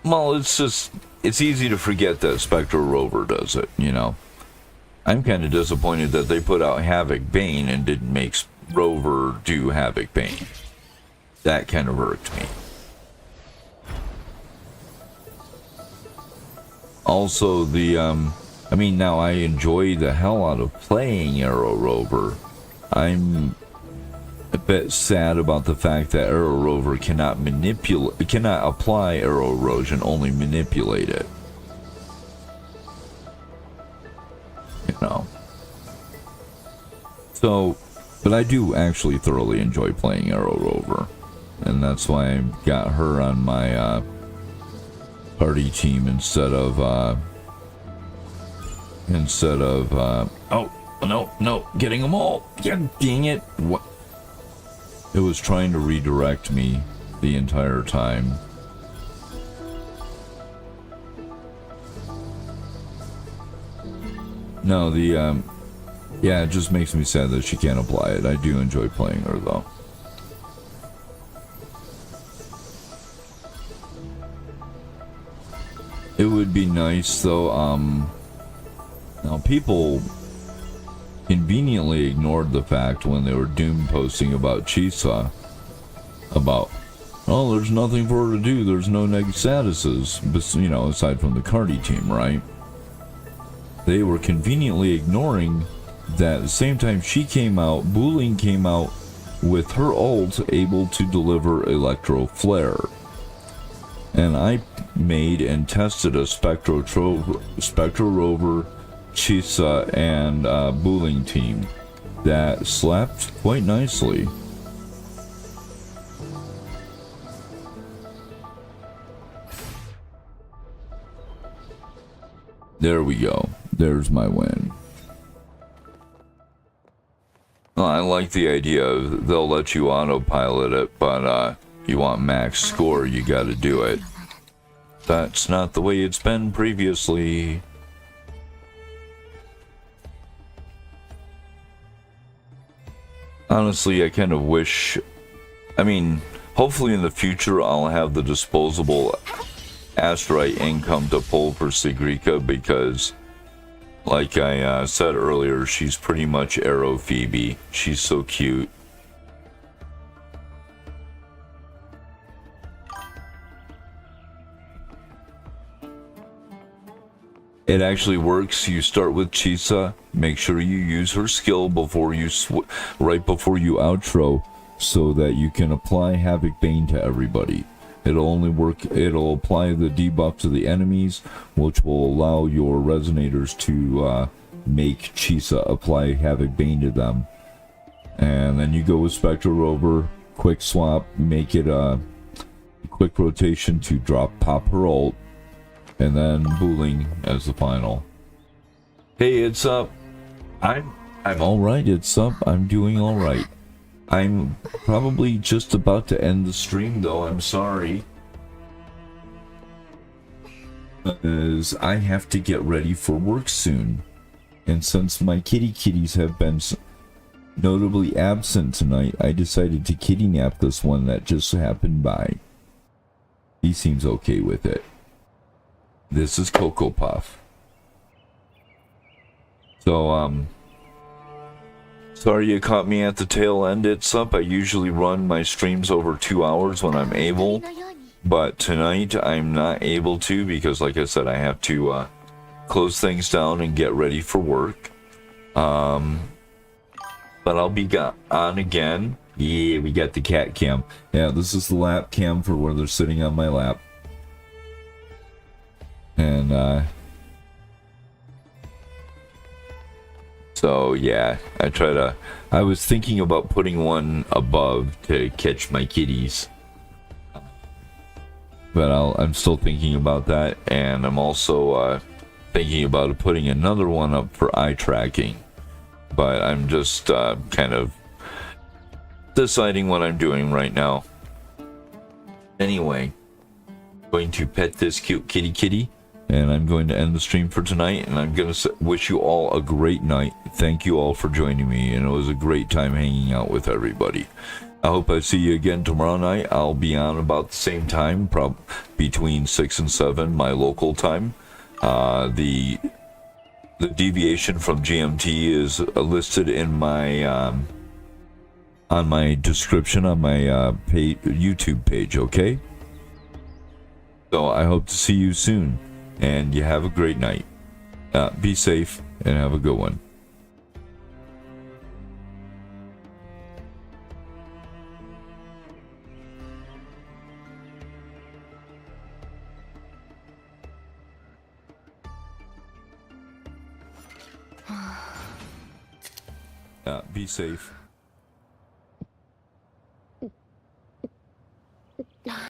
Well, it's easy to forget that Spectral Rover does it, you know. I'm kind of disappointed that they put out Havoc Bane and didn't make Rover do Havoc Bane. That kind of irked me. Also, I mean, now I enjoy the hell out of playing Arrow Rover. I'm a bit sad about the fact that Arrow Rover cannot apply arrow erosion, only manipulate it. You know. So, but I do actually thoroughly enjoy playing Arrow Rover, and that's why I got her on my party team instead of oh no, getting them all. Yeah, dang it. What? It was trying to redirect me the entire time. No, yeah, it just makes me sad that she can't apply it. I do enjoy playing her, though. It would be nice, though, now people conveniently ignored the fact when they were doom posting about Chisa, about, oh, there's nothing for her to do, there's no neg statuses, but, you know, aside from the Cardi team, right? They were conveniently ignoring that at the same time she came out, Booling came out with her ult able to deliver Electro Flare. And I made and tested a Spectro Rover, Chisa, and Booling team that slapped quite nicely. There we go. There's my win. Well, I like the idea of they'll let you autopilot it, but you want max score, you gotta do it. That's not the way it's been previously. Honestly, I kind of wish... I mean, hopefully in the future I'll have the disposable Astrite income to pull for Sigrika, because, like I said earlier, she's pretty much Arrow Phoebe. She's so cute. It actually works. You start with Chisa. Make sure you use her skill before you right before you outro, so that you can apply Havoc Bane to everybody. It'll only work. It'll apply the debuff to the enemies, which will allow your resonators to make Chisa apply Havoc Bane to them. And then you go with Spectral Rover, quick swap, make it a quick rotation to pop her ult. And then Booling as the final. Hey, it's up. I'm alright, it's up. I'm doing alright. I'm probably just about to end the stream, though. I'm sorry. Because I have to get ready for work soon. And since my kitties have been notably absent tonight, I decided to kitty nap this one that just happened by. He seems okay with it. This is Cocoa Puff. So, sorry you caught me at the tail end, It's Up. I usually run my streams over 2 hours when I'm able, but tonight I'm not able to because, like I said, I have to close things down and get ready for work. But I'll be on again. Yeah, we got the cat cam. Yeah, this is the lap cam for where they're sitting on my lap. And, so yeah, I was thinking about putting one above to catch my kitties. but I'm still thinking about that, and I'm also thinking about putting another one up for eye tracking, but I'm just kind of deciding what I'm doing right now. Anyway, I'm going to pet this cute kitty, and I'm going to end the stream for tonight, and I'm going to wish you all a great night. Thank you all for joining me, and it was a great time hanging out with everybody. I hope I see you again tomorrow night. I'll be on about the same time, between 6 and 7, my local time. The deviation from GMT is listed in my on my description on my YouTube page, okay? So I hope to see you soon, and you have a great night. Be safe and have a good one. Be safe